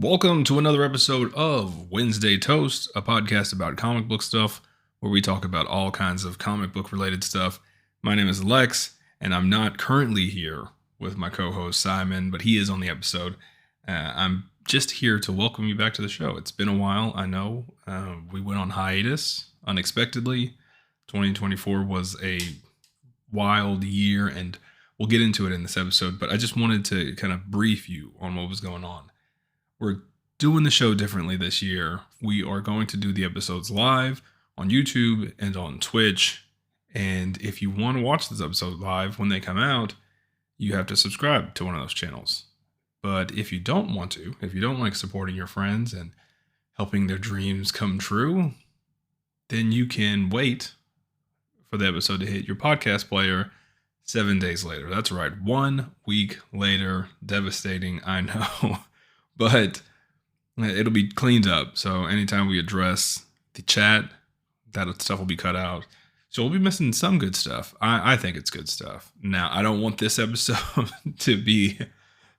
Welcome to another episode of Wednesday Toast, a podcast about comic book stuff where we talk about all kinds of comic book related stuff. My name is Lex, and I'm not currently here with my co host Simon, but he is on the episode. I'm just here to welcome you back to the show. It's been a while, I know. We went on hiatus unexpectedly. 2024 was a wild year, and we'll get into it in this episode, but I just wanted to kind of brief you on what was going on. We're doing the show differently this year. We are going to do the episodes live on YouTube and on Twitch. And if you want to watch this episode live when they come out, you have to subscribe to one of those channels. But if you don't want to, if you don't like supporting your friends and helping their dreams come true, then you can wait for the episode to hit your podcast player 7 days later. That's right, 1 week later. Devastating, I know. But it'll be cleaned up. So anytime we address the chat, that stuff will be cut out. So we'll be missing some good stuff. I think it's good stuff. Now, I don't want this episode to be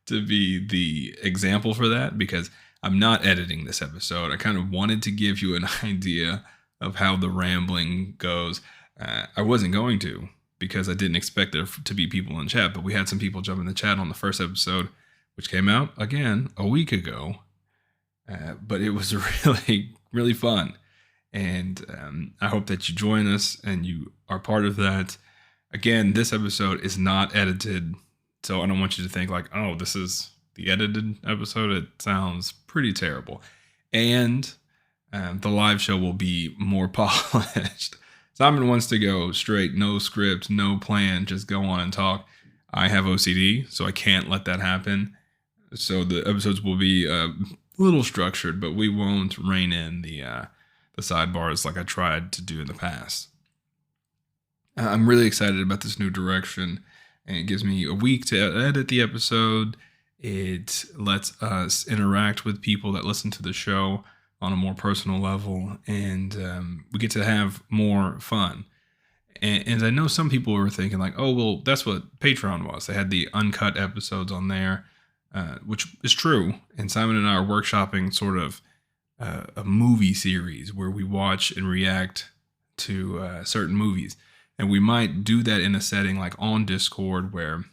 the example for that because I'm not editing this episode. I kind of wanted to give you an idea of how the rambling goes. I wasn't going to because I didn't expect there to be people in chat, but we had some people jump in the chat on the first episode, which came out, again, a week ago. But it was really, really fun. And I hope that you join us and you are part of that. Again, this episode is not edited, so I don't want you to think like, oh, this is the edited episode. It sounds pretty terrible. And the live show will be more polished. Simon wants to go straight, no script, no plan, just go on and talk. I have OCD, so I can't let that happen. So the episodes will be a little structured, but we won't rein in the sidebars like I tried to do in the past. I'm really excited about this new direction, and it gives me a week to edit the episode. It lets us interact with people that listen to the show on a more personal level, and we get to have more fun. And I know some people were thinking like, oh, well, that's what Patreon was. They had the uncut episodes on there. Which is true. And Simon and I are workshopping sort of a movie series where we watch and react to certain movies. And we might do that in a setting like on Discord where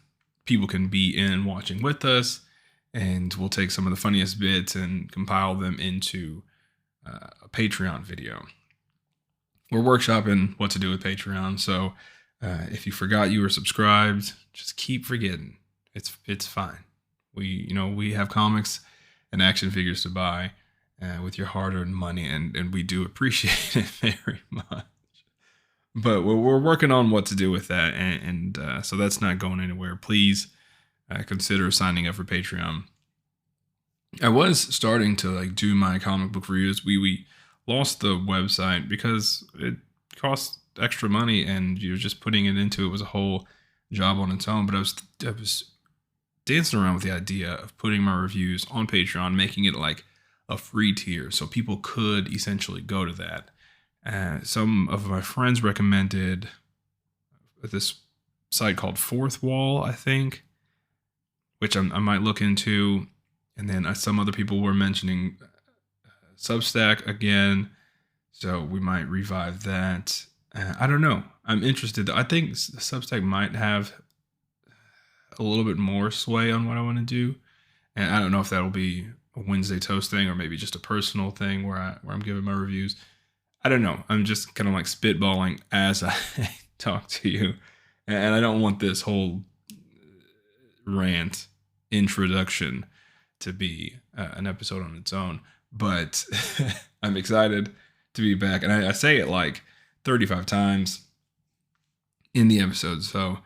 people can be in watching with us. And we'll take some of the funniest bits and compile them into a Patreon video. We're workshopping what to do with Patreon. So if you forgot you were subscribed, just keep forgetting. It's fine. We have comics and action figures to buy with your hard-earned money, and we do appreciate it very much. But we're working on what to do with that, and so that's not going anywhere. Please consider signing up for Patreon. I was starting to do my comic book reviews. We lost the website because it cost extra money, and you're just putting it into it was a whole job on its own. But I was dancing around with the idea of putting my reviews on Patreon, making it like a free tier so people could essentially go to that. Some of my friends recommended this site called Fourth Wall, I think, which I might look into. And then some other people were mentioning Substack again, so we might revive that. I don't know. I'm interested. I think Substack might have a little bit more sway on what I want to do, and I don't know if that'll be a Wednesday Toast thing or maybe just a personal thing where I'm giving my reviews. I don't know. I'm just kind of like spitballing as I talk to you, and I don't want this whole rant introduction to be an episode on its own. But I'm excited to be back, and I say it like 35 times in the episode, so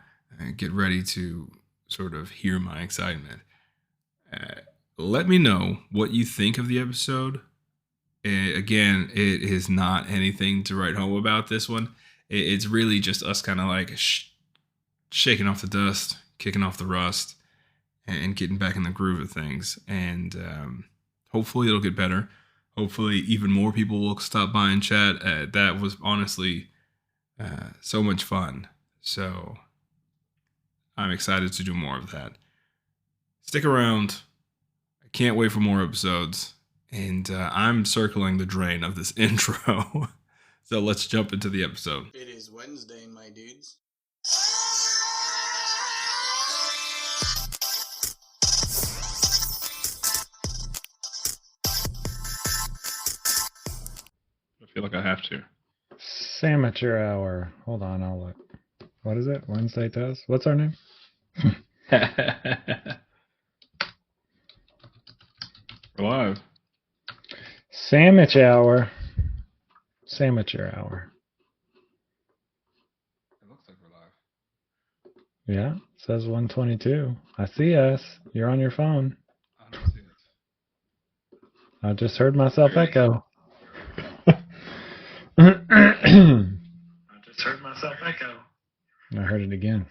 get ready to sort of hear my excitement. Let me know what you think of the episode. Again, it is not anything to write home about this one. It's really just us kind of like shaking off the dust, kicking off the rust, and getting back in the groove of things. And hopefully it'll get better. Hopefully even more people will stop by and chat. That was honestly so much fun. So I'm excited to do more of that. Stick around. I Can't wait for more episodes. And I'm circling the drain of this intro. So let's jump into the episode. It is Wednesday, my dudes. I feel like I have to. Amateur hour. Hold on, I'll look. What is it? Wednesday Toast? What's our name? We're live. Sandwich hour. Amateur hour. It looks like we're live. Yeah, it says 122. I see us. You're on your phone. I don't see it. I just heard myself echo. I just heard myself echo. I heard it again.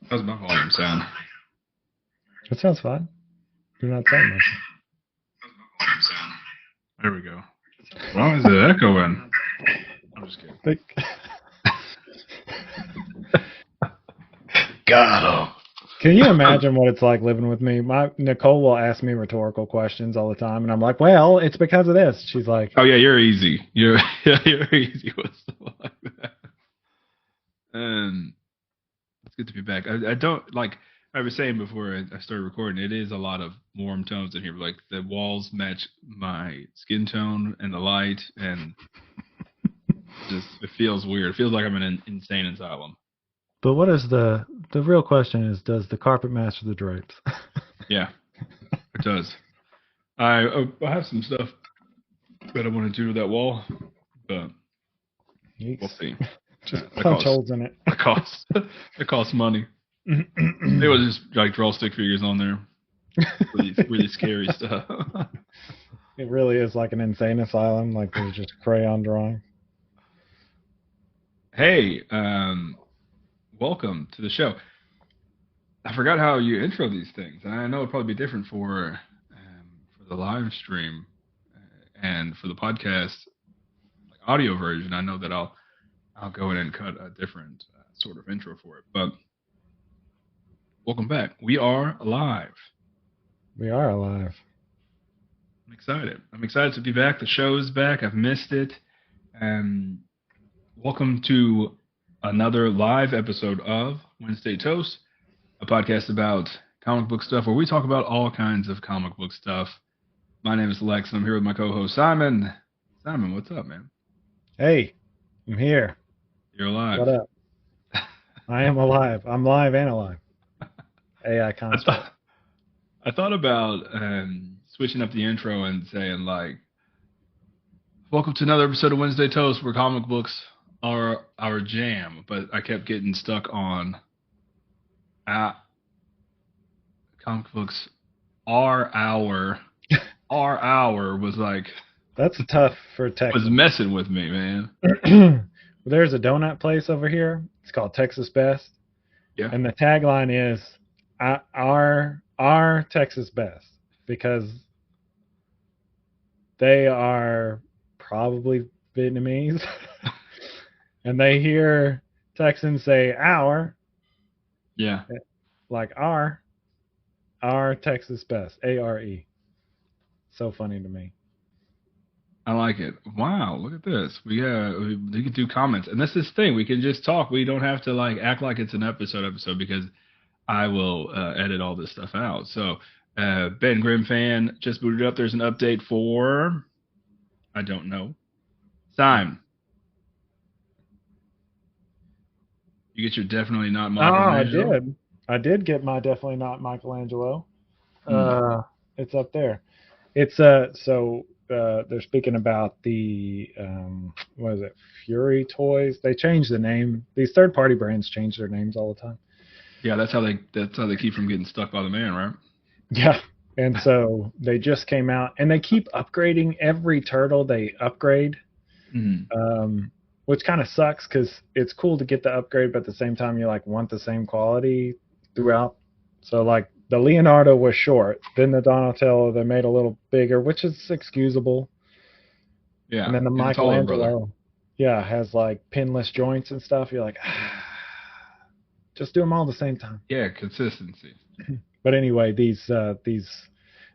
How's my volume sound? It sounds fine. You're not saying much. How's my volume sound? There we go. Why is it echoing? I'm just kidding. Got him. Can you imagine what it's like living with me? Nicole will ask me rhetorical questions all the time, and I'm like, well, it's because of this. She's like, oh, yeah, you're easy. You're easy with stuff like that. It's good to be back. I don't, like I was saying before I started recording, it is a lot of warm tones in here. Like, the walls match my skin tone and the light, and just, it feels weird. It feels like I'm in an insane asylum. but what is the real question is, does the carpet match the drapes? Yeah, it does. I have some stuff that I want to do to that wall, but we'll see. Just punch holes in it. It costs money. It was just like draw stick figures on there. Really scary stuff. It really is like an insane asylum. Like there's just crayon drawing. Hey, welcome to the show. I forgot how you intro these things, and I know it'll probably be different for the live stream and for the podcast, like audio version. I know that I'll go in and cut a different sort of intro for it. But welcome back. We are alive. We are alive. I'm excited. I'm excited to be back. The show is back. I've missed it. Welcome to another live episode of Wednesday Toast, a podcast about comic book stuff where we talk about all kinds of comic book stuff. My name is Lex, and I'm here with my co-host Simon. Simon, what's up, man? Hey, I'm here. You're alive. What up? I am alive. I'm live and alive. AI construct. I thought about switching up the intro and saying, like, welcome to another episode of Wednesday Toast where comic books are our jam. But I kept getting stuck on comic books are our was like... That's tough for Texas. Was messing with me, man. There's a donut place over here. It's called Texas Best. Yeah. And the tagline is our Texas Best, because they are probably Vietnamese. And they hear Texans say our. Yeah. Like our Texas Best. ARE. So funny to me. I like it. Wow, look at this. We can do comments, and that's this thing. We can just talk. We don't have to like act like it's an episode because I will edit all this stuff out. So, Ben Grimm fan just booted up. There's an update for I don't know. Simon, you get your definitely not Michelangelo. I did get my definitely not Michelangelo. It's up there. It's so. They're speaking about the what is it, Fury Toys. They changed the name. These third-party brands change their names all the time. Yeah, that's how they keep from getting stuck by the man, right? Yeah, and so they just came out, and they keep upgrading every turtle they upgrade, which kind of sucks because it's cool to get the upgrade, but at the same time you like want the same quality throughout. So like the Leonardo was short. Then the Donatello they made a little bigger, which is excusable. Yeah. And then the Michelangelo, has like pinless joints and stuff. You're like, just do them all at the same time. Yeah, consistency. But anyway, these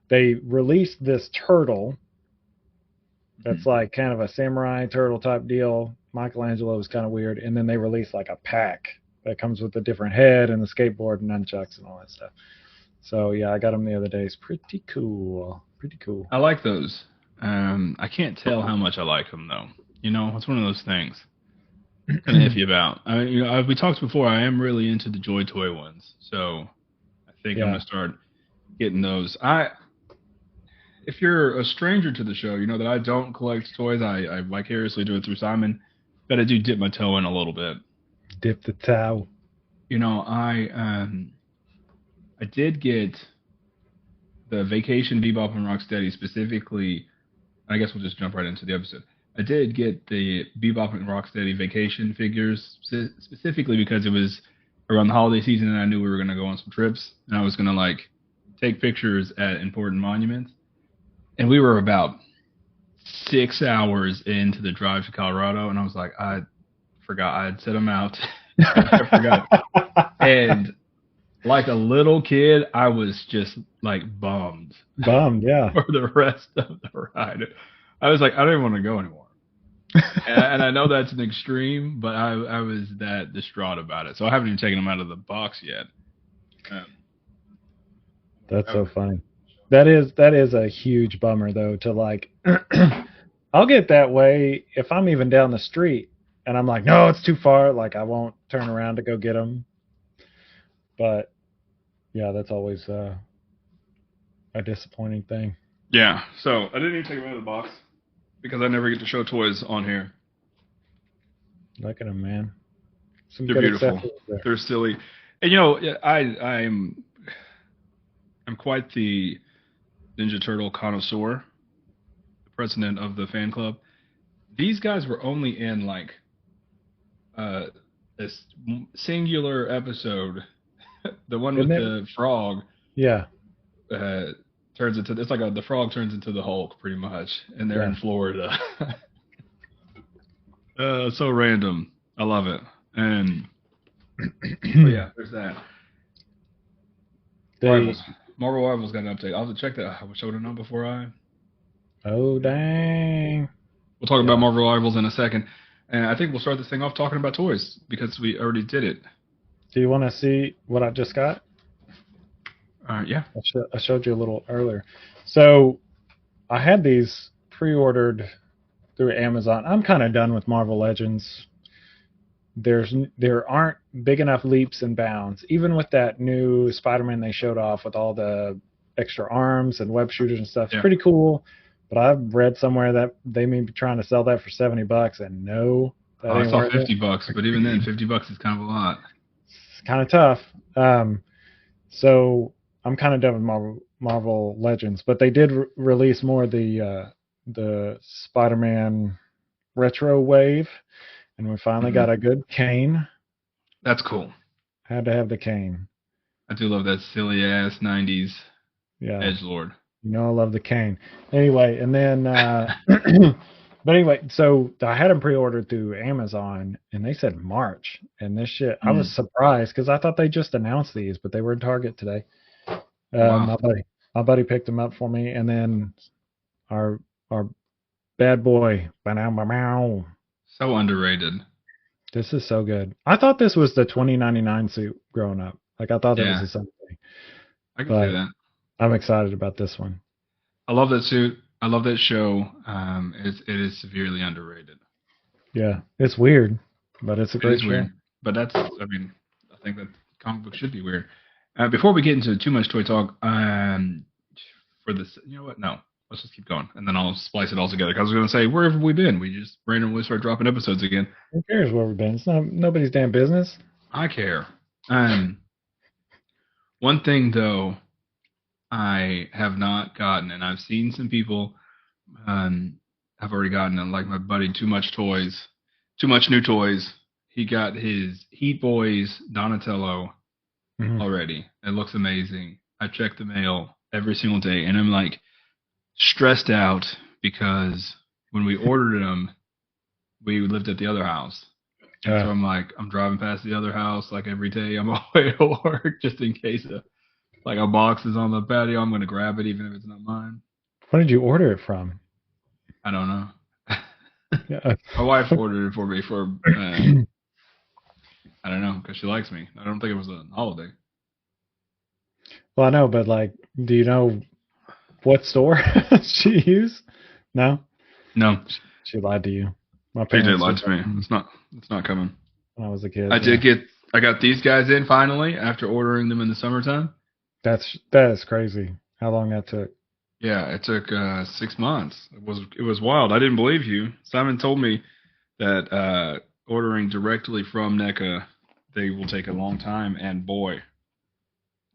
they released this turtle that's like kind of a samurai turtle type deal. Michelangelo was kind of weird, and then they released like a pack that comes with a different head and the skateboard and nunchucks and all that stuff. So yeah, I got them the other day. It's pretty cool. Pretty cool. I like those. I can't tell how much I like them though. It's one of those things. Kind of iffy about. We talked before. I am really into the Joy Toy ones, so I think I'm gonna start getting those. If you're a stranger to the show, you know that I don't collect toys. I vicariously do it through Simon, but I do dip my toe in a little bit. Dip the toe. I did get the Vacation Bebop and Rocksteady specifically. I guess we'll just jump right into the episode. I did get the Bebop and Rocksteady Vacation figures specifically because it was around the holiday season and I knew we were going to go on some trips and I was going to take pictures at important monuments. And we were about 6 hours into the drive to Colorado and I was like, I forgot I had set them out. I forgot. And like a little kid, I was just bummed. Bummed, yeah. For the rest of the ride. I was like, I don't even want to go anymore. and I know that's an extreme, but I was that distraught about it. So I haven't even taken them out of the box yet. That's so funny. That is a huge bummer though to I'll get that way if I'm even down the street and I'm like, no, it's too far. I won't turn around to go get them. But yeah, that's always a disappointing thing. Yeah. So I didn't even take them out of the box because I never get to show toys on here. Look at them, man. They're beautiful. They're silly. And I'm quite the Ninja Turtle connoisseur, the president of the fan club. These guys were only in a singular episode. The one with the frog. Yeah. Turns into the frog turns into the Hulk pretty much, and they're in Florida. So random. I love it. And yeah, there's that. Marvel Rivals got an update. I'll have to check that. I wish I would have known before I. Oh dang. We'll talk about Marvel Rivals in a second, and I think we'll start this thing off talking about toys because we already did it. Do you want to see what I just got? Yeah. I showed you a little earlier. So I had these pre-ordered through Amazon. I'm kind of done with Marvel Legends. There aren't big enough leaps and bounds. Even with that new Spider-Man they showed off with all the extra arms and web shooters and stuff. It's pretty cool. But I've read somewhere that they may be trying to sell that for $70, and no. I saw $50, but even then, $50 is kind of a lot. It's kind of tough. So I'm kind of done with Marvel Legends, but they did release more of the Spider-Man retro wave, and we finally got a good cane. That's cool. Had to have the cane. I do love that silly ass 90s edgelord. I love the cane. Anyway, and then but anyway, so I had them pre-ordered through Amazon, and they said March. And this shit, I was surprised because I thought they just announced these, but they were in Target today. Wow. My buddy picked them up for me, and then our bad boy, so underrated. This is so good. I thought this was the 2099 suit growing up. I thought that was the same thing. I can see that. I'm excited about this one. I love that suit. I love that show. It is severely underrated. Yeah, it's weird, but it's a great show. Weird. But I think that comic book should be weird. Before we get into too much toy talk, for this, you know what? No, let's just keep going, and then I'll splice it all together. Because I was going to say, where have we been? We just randomly start dropping episodes again. Who cares where we've been? It's nobody's damn business. I care. One thing though, I have not gotten, and I've seen some people have already gotten it, like my buddy Too Much New Toys. He got his Heat Boys Donatello already. It looks amazing. I check the mail every single day, and I'm stressed out because when we ordered them, we lived at the other house. And so I'm driving past the other house every day on my way to work just in case Like a box is on the patio, I'm gonna grab it even if it's not mine. What did you order it from? I don't know. Yeah. My wife ordered it for me for I don't know because she likes me. I don't think it was a holiday. Well, I know, but like, do you know what store she used? No, No, she lied to you. My PJ parents lied did to that me. It's not coming. when I was a kid. I Yeah. did get. I got these guys in finally after ordering them in the summertime. That is crazy. How long that took? Yeah, it took 6 months. It was wild. I didn't believe you. Simon told me that ordering directly from NECA, they will take a long time. And boy,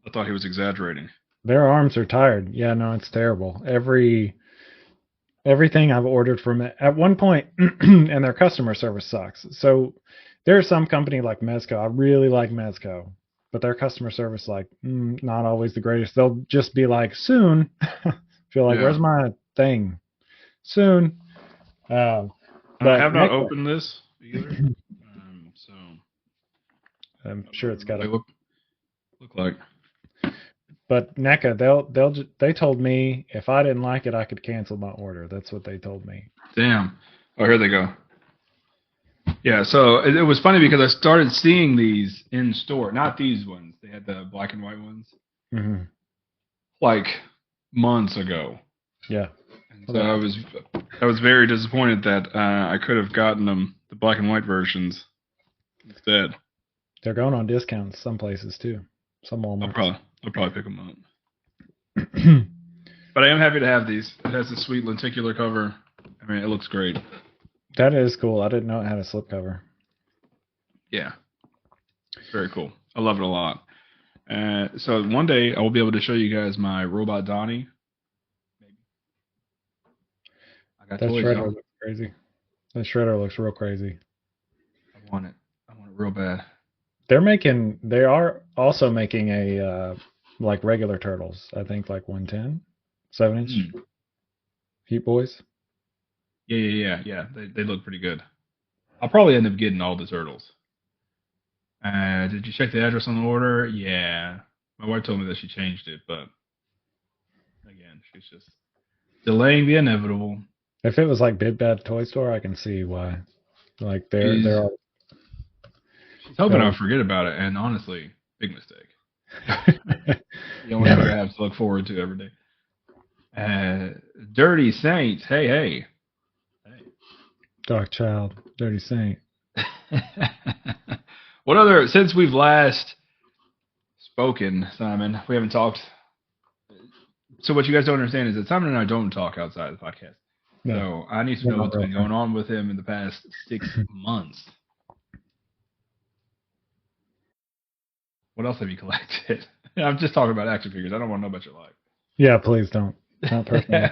I thought he was exaggerating. Their arms are tired. Yeah, no, it's terrible. Everything I've ordered from it at one point, and their customer service sucks. So there's some company like Mezco. I really like Mezco, but their customer service not always the greatest. They'll just be like soon. Feel like Yeah, where's my thing? Soon. I But have not NECA, opened this either. So I'm I don't sure know it's what got they a. look like. But NECA, they told me if I didn't like it, I could cancel my order. That's what they told me. Damn. Oh, here they go. Yeah, so it was funny because I started seeing these in store. Not these ones. They had the black and white ones Hmm. like months ago. Yeah. And so I was very disappointed that I could have gotten them the black and white versions instead. They're going on discounts some places too. Some Walmarts. I'll probably pick them up. But I am happy to have these. It has a sweet lenticular cover. I mean, it looks great. That is cool. I didn't know it had a slipcover. Yeah, it's very cool. I love it a lot. So one day I will be able to show you guys my robot Donnie. Maybe. I got That toys, shredder y'all. looks crazy. That shredder looks real crazy. I want it. I want it real bad. They are also making a like regular turtles. I think like 110, 7-inch Mm. Heat Boys. Yeah. They look pretty good. I'll probably end up getting all the turtles. Did you check the address on the order? Yeah. My wife told me that she changed it, but again, she's just delaying the inevitable. If it was like Big Bad Toy Store, I can see why. Like She's they're all. she's hoping I'll They're, forget about it, and honestly, big mistake. The only thing I have to look forward to every day. Dirty Saints. Hey. Dark Child, Dirty Saint. What other, since we've last spoken, Simon, we haven't talked. So what you guys don't understand is that Simon and I don't talk outside of the podcast. No, So I need to we're know not what's been real going friends. on with him in the past 6 months. What else have you collected? I'm just talking about action figures. I don't want to know about your life. Yeah, please don't. Not personally.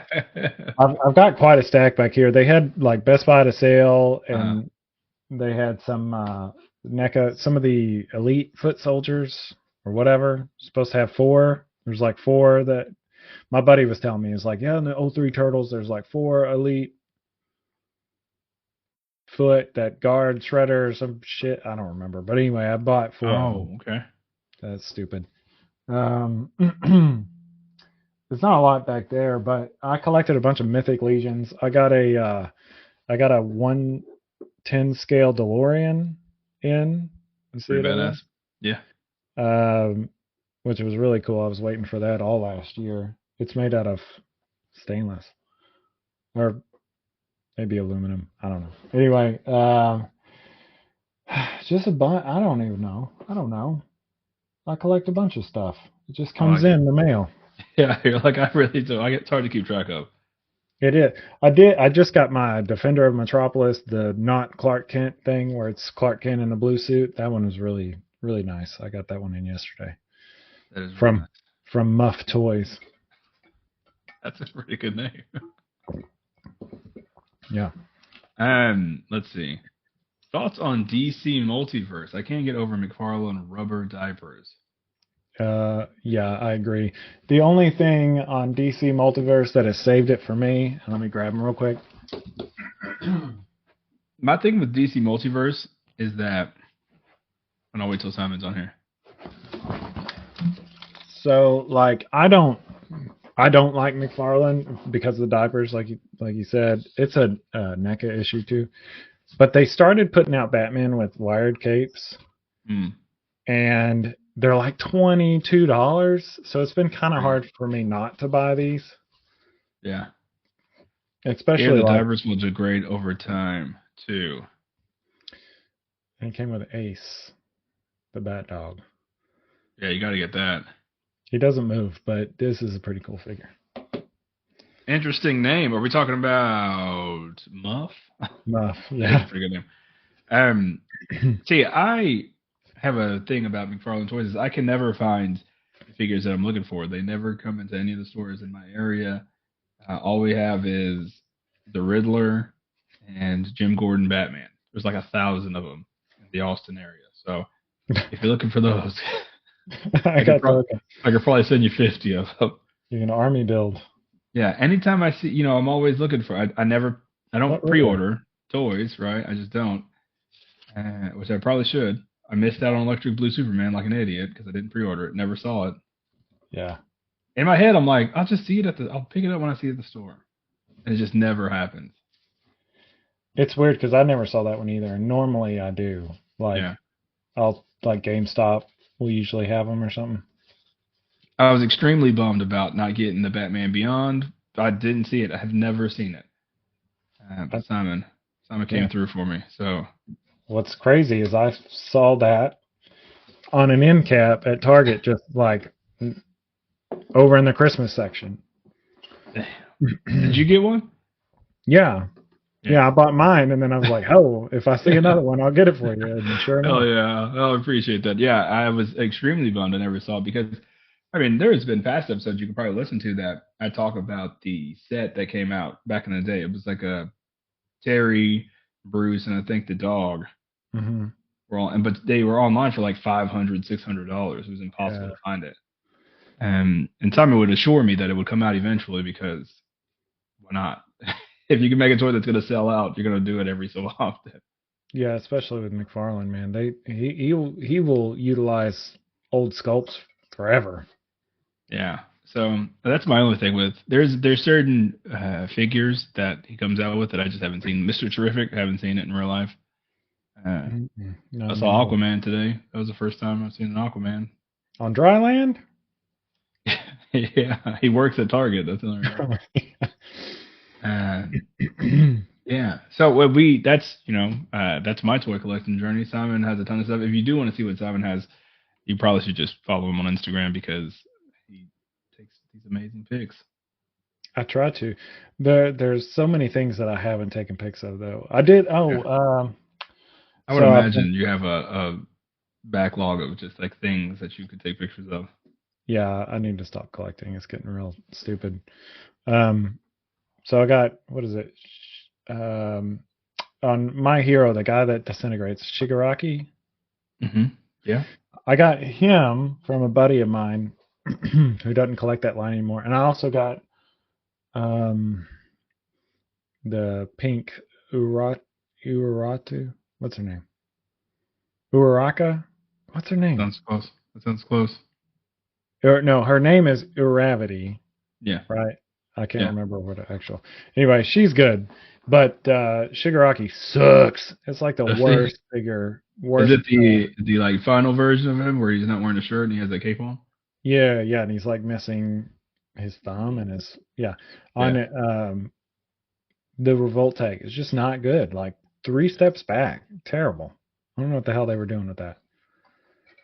I've got quite a stack back here. They had like Best Buy at a sale, and they had some NECA, some of the elite foot soldiers or whatever. Supposed to have 4. There's like 4 that my buddy was telling me. He's like, yeah, in the '03 Turtles, there's like 4 elite foot that guard Shredder or some shit. I don't remember. But anyway, I bought 4 of them. Oh, okay. That's stupid. There's not a lot back there, but I collected a bunch of Mythic Legions. I got a 110 scale DeLorean in. You see Pretty it over badass. Yeah. there? Which was really cool. I was waiting for that all last year. It's made out of stainless or maybe aluminum. I don't know. Anyway, just a bunch. I don't even know. I don't know. I collect a bunch of stuff. It just I comes like it. in the mail. Yeah, you're like, I really do. It's hard to keep track of. It is. I did. I just got my Defender of Metropolis, the not Clark Kent thing, where it's Clark Kent in a blue suit. That one was really, really nice. I got that one in yesterday That is really from nice. from Muff Toys. That's a pretty good name. Yeah. Let's see. Thoughts on DC Multiverse? I can't get over McFarlane rubber diapers. Yeah, I agree. The only thing on DC Multiverse that has saved it for me, and let me grab them real quick. My thing with DC Multiverse is that, and I'll wait till Simon's on here. So like I don't like McFarlane because of the diapers, like you said. It's a NECA issue too. But they started putting out Batman with wired capes, Hmm. and they're like $22. So it's been kind of Right. hard for me not to buy these, Yeah. Yeah, especially the like diapers will degrade over time too. it came with Ace, the Bat Dog. Yeah, you got to get that. He doesn't move, but this is a pretty cool figure. Interesting name. Are we talking about Muff? Muff, That is a yeah. pretty good name. See, I have a thing about McFarlane Toys is I can never find the figures that I'm looking for. They never come into any of the stores in my area. All we have is the Riddler and Jim Gordon Batman. There's like 1,000 of them in the Austin area. So if you're looking for those, I got broken. I could probably send you 50 of them. You can army build. Yeah, anytime I see, I'm always looking for. I don't What Riddler? pre-order toys, right? I just don't, which I probably should. I missed out on Electric Blue Superman like an idiot because I didn't pre-order it, never saw it. Yeah. In my head, I'm like, I'll just see it I'll pick it up when I see it at the store, and it just never happens. It's weird because I never saw that one either. And normally I do. Like Yeah, I'll like GameStop will usually have them or something. I was extremely bummed about not getting the Batman Beyond. I didn't see it. I have never seen it. But Simon came through for me. So What's crazy is I saw that on an end cap at Target, just like over in the Christmas section. did you get one? Yeah. Yeah, I bought mine, and then I was like, "Oh, if I see another one, I'll get it for you." And sure enough, Oh yeah, I appreciate that. Yeah, I was extremely bummed I never saw it because, I mean, there's been past episodes you can probably listen to that I talk about the set that came out back in the day. It was like a Terry, Bruce, and I think the dog hmm were all, but they were online for like $500, $600. It was impossible yeah, to find it. And Simon would assure me that it would come out eventually because why not? If you can make a toy that's going to sell out, you're going to do it every so often. yeah. Especially with McFarlane, man, he will utilize old sculpts forever. Yeah. So that's my only thing with there's certain figures that he comes out with that I just haven't seen. Mr. Terrific, I haven't seen it in real life. No, I me saw neither. Aquaman today. That was the first time I've seen an Aquaman. On dry land. Yeah, he works at Target. That's another reason. Yeah. So that's my toy collecting journey. Simon has a ton of stuff. If you do want to see what Simon has, you probably should just follow him on Instagram because he takes these amazing pics. I try to. There's so many things that I haven't taken pics of though. I did. Yeah. I would So I've been, imagine you have a backlog of just like things that you could take pictures of. yeah, I need to stop collecting. It's getting real stupid. Um, so I got what is it? Um, on My Hero, the guy that disintegrates, Shigaraki. Mm-hmm. Yeah. I got him from a buddy of mine who doesn't collect that line anymore, and I also got um the pink Uratu. What's her name? Uraraka. What's her name? Sounds close. That sounds close. Or no, her name is Uravity, Yeah. right? I can't Yeah. remember what actual. Anyway, she's good, but Shigaraki sucks. It's like the worst figure. Is Worst. it the like final version of him where he's not wearing a shirt and he has that cape on? Yeah, yeah, and he's like missing his thumb and his on Yeah. it. The revolt tag is just not good. Like 3 steps back, terrible. I don't know what the hell they were doing with that.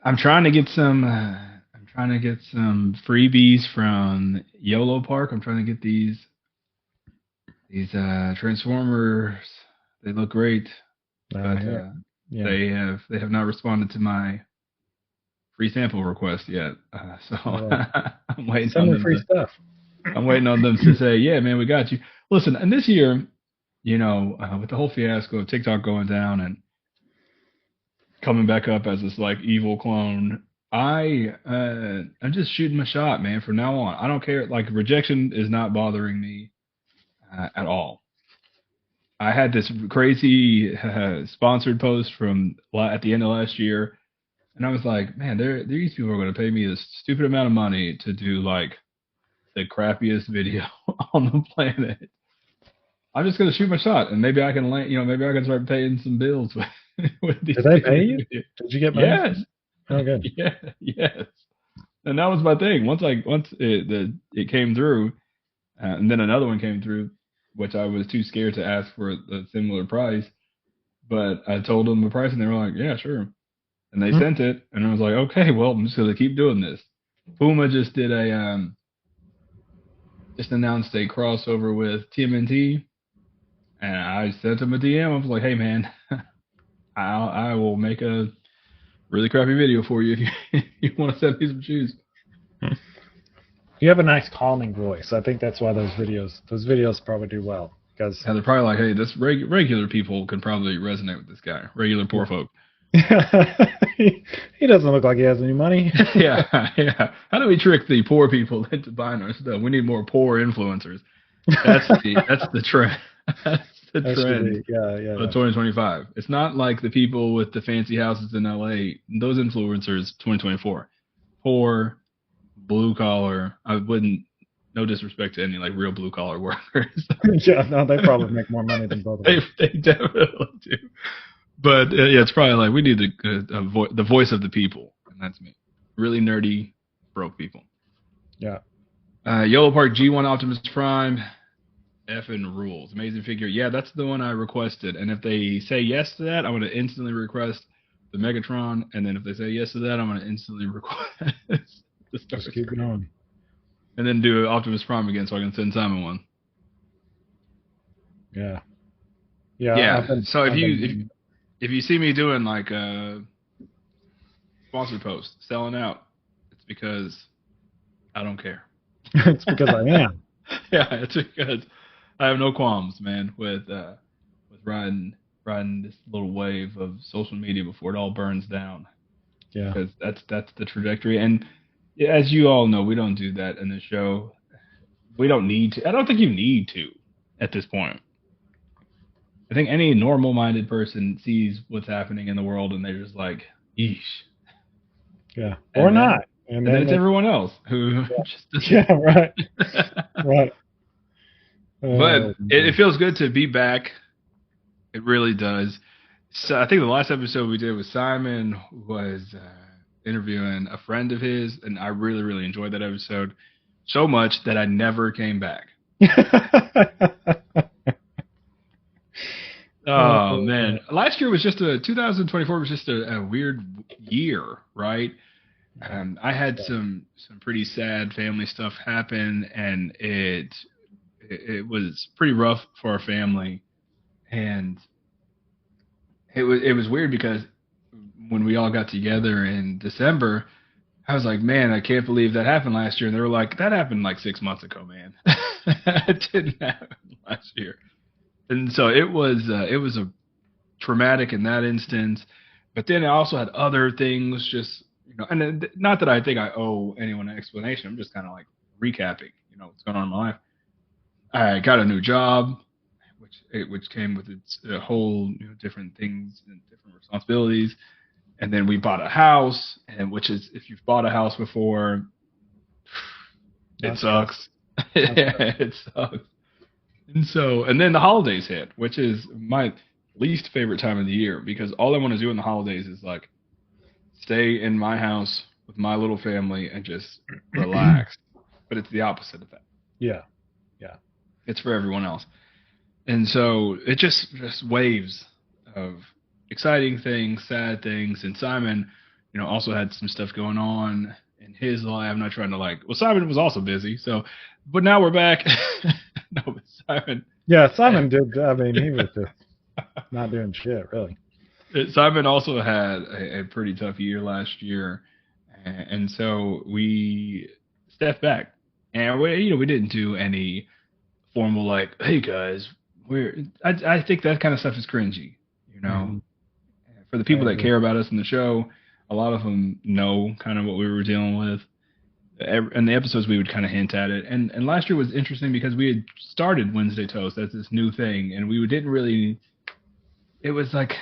I'm trying to get some. I'm trying to get some freebies from YOLO Park. I'm trying to get these Transformers. They look great, but Yeah, they have not responded to my free sample request yet. So well, I'm waiting send on me them free to. stuff. I'm waiting on them to say, yeah, man, we got you. Listen, and this year, with the whole fiasco of TikTok going down and coming back up as this like evil clone, I'm just shooting my shot, man. From now on, I don't care. Like rejection is not bothering me at all. I had this crazy sponsored post from at the end of last year And I was like, man, these people are going to pay me this stupid amount of money to do like the crappiest video on the planet. I'm just going to shoot my shot, and maybe I can land. Maybe I can start paying some bills with these Did they pay videos. you? Did you get money? Yes. Oh, good. Yeah. Yes. And that was my thing. Once it came through, and then another one came through, which I was too scared to ask for a similar price. But I told them the price, and they were like, "Yeah, sure." And they sent it, and I was like, "Okay, well, I'm just gonna keep doing this." Puma just did just announced a crossover with TMNT, and I sent him a DM. I was like, "Hey, man, I will make a really crappy video for you if you want to send me some shoes." You have a nice calming voice. I think that's why those videos probably do well. Because they're probably like, "Hey, this regular people can probably resonate with this guy. Regular poor folk." he doesn't look like he has any money. yeah. How do we trick the poor people into buying our stuff? We need more poor influencers. That's the trend. That's the trend. Yeah. Of 2025. It's not like the people with the fancy houses in LA. Those influencers, 2024, poor, blue collar. I wouldn't. No disrespect to any like real blue collar workers. Yeah, no, they probably make more money than both of us. They definitely do. But yeah, it's probably like we need the voice of the people, and that's me. Really nerdy, broke people. Yeah. Yellow Park G1 Optimus Prime, effing rules. Amazing figure. Yeah, that's the one I requested. And if they say yes to that, I'm going to instantly request the Megatron. And then if they say yes to that, I'm going to instantly request the Star Just keep going. And then do Optimus Prime again so I can send Simon one. Yeah. So if you see me doing like a sponsored post selling out, it's because I don't care. It's because I am. Yeah, it's because I have no qualms, man, with riding this little wave of social media before it all burns down. Yeah. Because that's the trajectory. And as you all know, we don't do that in the show. We don't need to. I don't think you need to at this point. I think any normal-minded person sees what's happening in the world and they're just like, "Yeesh." Yeah, or not. And then it's everyone else who just doesn't. Yeah, right. Right. But it feels good to be back. It really does. So I think the last episode we did with Simon was interviewing a friend of his, and I really, really enjoyed that episode so much that I never came back. Oh man, last year was 2024 was just a weird year, right? I had some pretty sad family stuff happen, and it was pretty rough for our family, and it was weird because when we all got together in December, I was like, man, I can't believe that happened last year, and they were like, that happened like 6 months ago, man. It didn't happen last year. And so it was a traumatic in that instance, but then I also had other things, just and not that I think I owe anyone an explanation. I'm just kind of like recapping, what's going on in my life. I got a new job, which came with its whole different things and different responsibilities, and then we bought a house, and which is if you've bought a house before, it sucks. It sucks. And then the holidays hit, which is my least favorite time of the year because all I want to do in the holidays is like stay in my house with my little family and just relax. But it's the opposite of that. Yeah. It's for everyone else. And so it just waves of exciting things, sad things. And Simon, also had some stuff going on in his life. I'm not trying to Simon was also busy. So, but now we're back. No, but Simon. Yeah, Simon did. I mean, he was just not doing shit, really. Simon also had a pretty tough year last year, and so we stepped back, and we didn't do any formal hey guys, I think that kind of stuff is cringy, Mm-hmm. For the people that care about us in the show, a lot of them know kind of what we were dealing with. In the episodes, we would kind of hint at it. And last year was interesting because we had started Wednesday Toast as this new thing, and we didn't really. It was like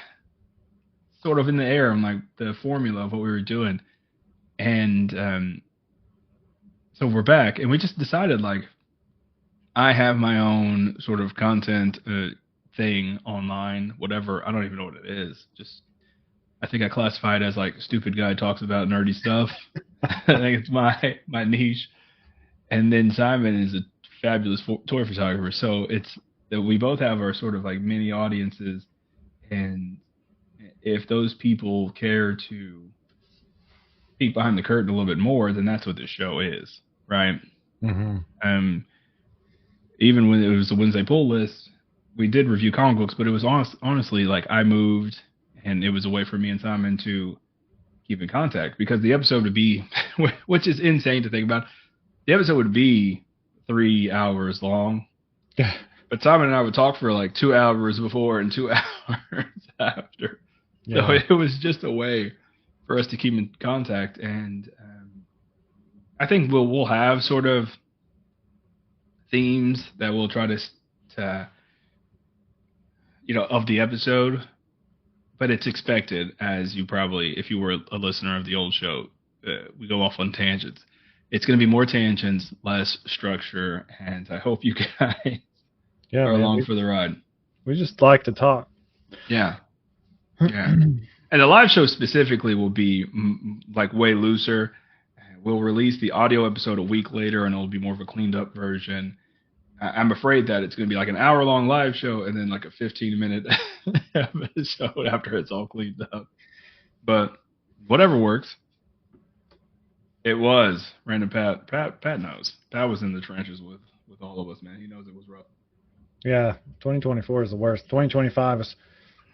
sort of in the air on like the formula of what we were doing, and so we're back, and we just decided like I have my own sort of content thing online, whatever. I don't even know what it is. Just I think I classify it as like stupid guy talks about nerdy stuff. I think it's my niche. And then Simon is a fabulous toy photographer. So it's that we both have our sort of like mini audiences, and if those people care to peek behind the curtain a little bit more, then that's what this show is, right? Mm-hmm. Even when it was the Wednesday pull list, we did review comic books, but it was honestly like I moved, and it was a way for me and Simon to keep in contact, because the episode would be, which is insane to think about, the episode would be 3 hours long. But Simon and I would talk for like 2 hours before and 2 hours after. Yeah. So it was just a way for us to keep in contact. And I think we'll have sort of themes that we'll try to of the episode. But it's expected, as you probably, if you were a listener of the old show, we go off on tangents. It's going to be more tangents, less structure, and I hope you guys are along for the ride. We just like to talk. Yeah. And the live show specifically will be like way looser. We'll release the audio episode a week later, and it'll be more of a cleaned up version. I'm afraid that it's going to be like an hour-long live show and then like a 15-minute episode after it's all cleaned up. But whatever works. It was Random Pat. Pat knows. Pat was in the trenches with all of us, man. He knows it was rough. Yeah, 2024 is the worst. 2025 is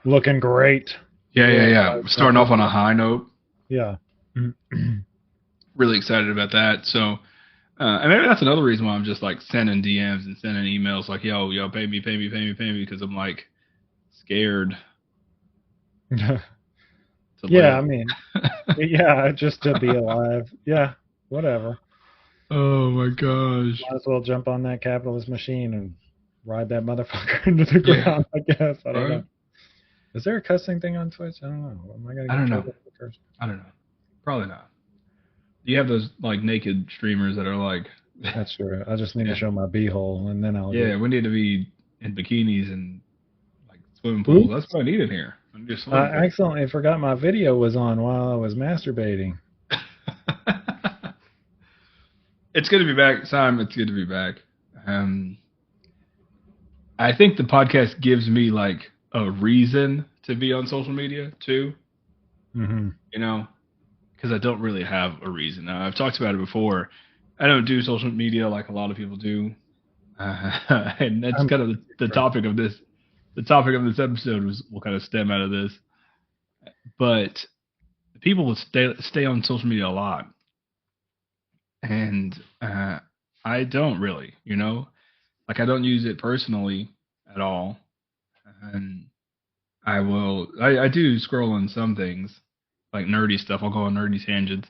looking great. Yeah. We're starting off on a high note. Yeah. Really excited about that. So, and maybe that's another reason why I'm just like sending DMs and sending emails like, yo, pay me, because I'm like scared. Yeah, I mean, yeah, just to be alive. Yeah, whatever. Oh my gosh. Might as well jump on that capitalist machine and ride that motherfucker into the ground, I guess. I don't know. Is there a cussing thing on Twitch? I don't know. Am I gonna I don't know. I don't know. Probably not. You have those like naked streamers that are like. That's true. I just need to show my beehole, and then I'll. Yeah, we need to be in bikinis and like swimming pools. Oops. That's what I needed here. I accidentally forgot my video was on while I was masturbating. It's good to be back, Simon. It's good to be back. I think the podcast gives me like a reason to be on social media too. Mm-hmm. You know. Because I don't really have a reason. Now, I've talked about it before. I don't do social media like a lot of people do, and that's kind of the topic of this. The topic of this episode will kind of stem out of this. But people will stay on social media a lot, and I don't really. Like I don't use it personally at all, and I do scroll on some things. Like nerdy stuff, I'll go on nerdy tangents,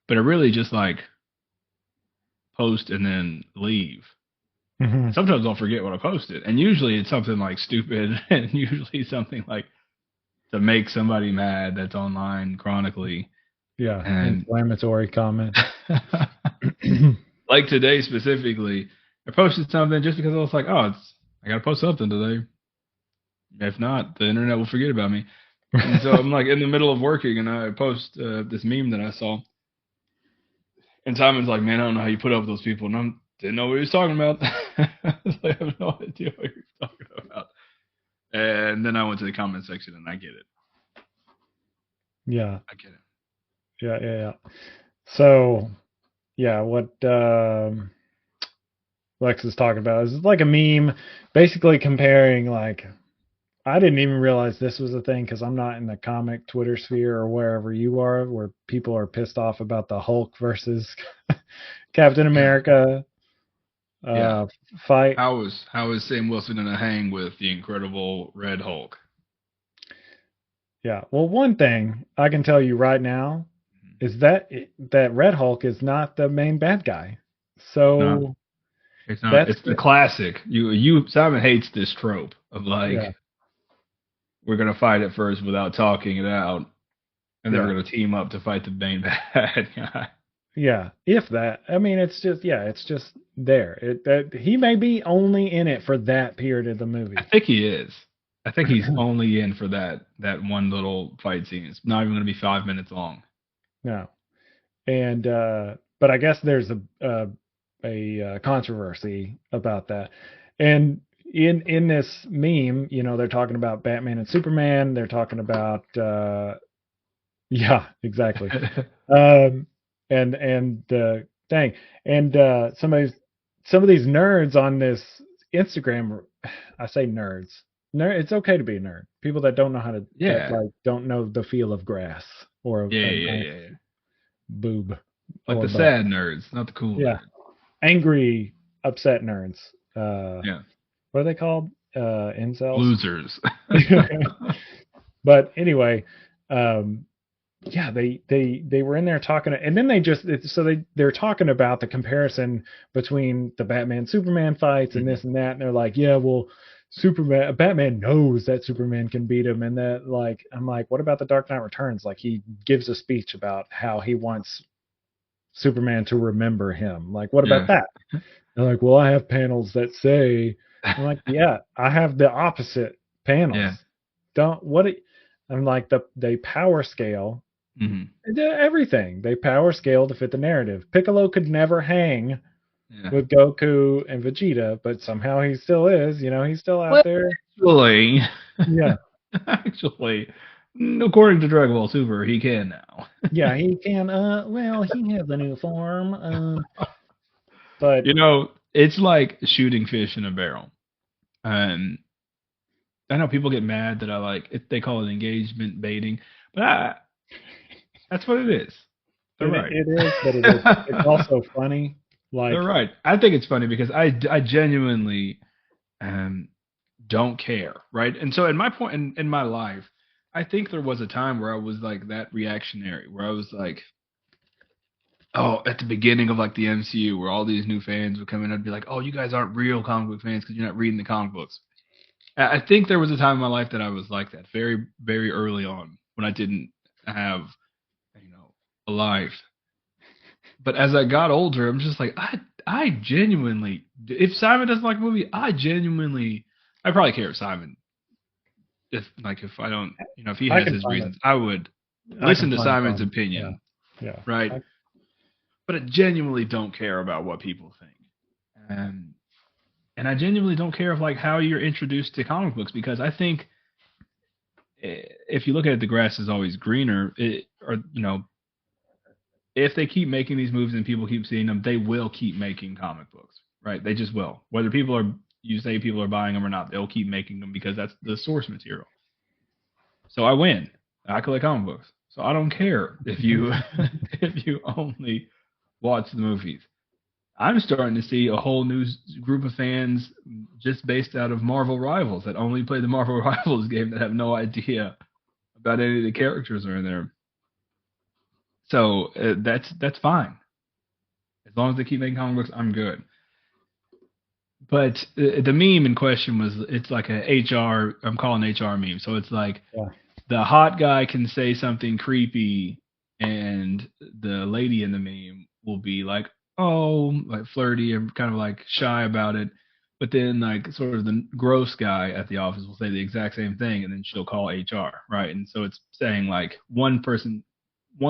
but I really just like post and then leave. Mm-hmm. Sometimes I'll forget what I posted, and usually it's something like stupid, and usually something like to make somebody mad that's online chronically. Yeah, inflammatory comment. Like today specifically, I posted something just because I was like, I gotta post something today. If not, the internet will forget about me. And so I'm like in the middle of working, and I post this meme that I saw. And Simon's like, man, I don't know how you put up with those people. And I didn't know what he was talking about. I have no idea what he was talking about. And then I went to the comment section, and I get it. Yeah. I get it. Yeah. So, yeah, what Lex is talking about is like a meme basically comparing like, I didn't even realize this was a thing because I'm not in the comic Twitter sphere or wherever you are, where people are pissed off about the Hulk versus Captain America fight. How is Sam Wilson gonna hang with the Incredible Red Hulk? Yeah. Well, one thing I can tell you right now is that Red Hulk is not the main bad guy. So no, it's not. It's the classic. Simon hates this trope of like. Yeah. we're gonna fight it first without talking it out, and then Yeah. we're gonna team up to fight the main bad guy. Yeah, if that. I mean, it's just there. He may be only in it for that period of the movie. I think he is. I think he's only in for that one little fight scene. It's not even gonna be 5 minutes long. No, and but I guess there's a controversy about that, and in this meme, they're talking about Batman and Superman. They're talking about yeah, exactly. And the thing, and some of these nerds on this Instagram, I say nerds. It's okay to be a nerd. People that don't know how to, Yeah. that, like, don't know the feel of grass or Yeah. boob. Like or the butt. sad nerds, not the cool Yeah. nerds. Angry, upset nerds. Yeah. What are they called? Incels. Losers. But anyway, yeah, they were in there talking, and then they're talking about the comparison between the Batman Superman fights and this and that, and they're like, yeah, well, Batman knows that Superman can beat him, and that, like, I'm like, what about the Dark Knight Returns? Like, he gives a speech about how he wants Superman to remember him. Like, what about that? They're like, well, I have panels that say, I'm like, yeah, I have the opposite panels. Yeah. I'm like, they power scale. Mm-hmm. Everything. They power scale to fit the narrative. Piccolo could never hang with Goku and Vegeta, but somehow he still is. He's still out there. Actually, yeah. Actually, according to Dragon Ball Super, he can now. Yeah, he can. Well, he has a new form. But it's like shooting fish in a barrel. I know people get mad that they call it engagement baiting, but that's what it is. They're right. It is, but it's also funny. Like, they're right. I think it's funny because I genuinely don't care, right? And so, in my point in my life, I think there was a time where I was like that reactionary, where I was like, oh, at the beginning of like the MCU, where all these new fans would come in and be like, oh, you guys aren't real comic book fans because you're not reading the comic books. I think there was a time in my life that I was like that, very, very early on, when I didn't have, a life. But as I got older, I'm just like, I genuinely, if Simon doesn't like a movie, I probably care if Simon, if I don't, if he has his reasons, I would listen to Simon's opinion. Yeah. Right. But I genuinely don't care about what people think. And I genuinely don't care of like how you're introduced to comic books, because I think if you look at it, the grass is always greener. If they keep making these movies and people keep seeing them, they will keep making comic books, right? They just will. Whether you say people are buying them or not, they'll keep making them because that's the source material. So I win. I collect comic books. So I don't care if you if you only watch the movies. I'm starting to see a whole new group of fans just based out of Marvel Rivals that only play the Marvel Rivals game, that have no idea about any of the characters that are in there. So that's fine. As long as they keep making comic books, I'm good. But the meme in question it's like I'm calling HR meme. So it's like the hot guy can say something creepy and the lady in the meme will be like, oh, like flirty and kind of like shy about it. But then like sort of the gross guy at the office will say the exact same thing, and then she'll call HR, right? And so it's saying like one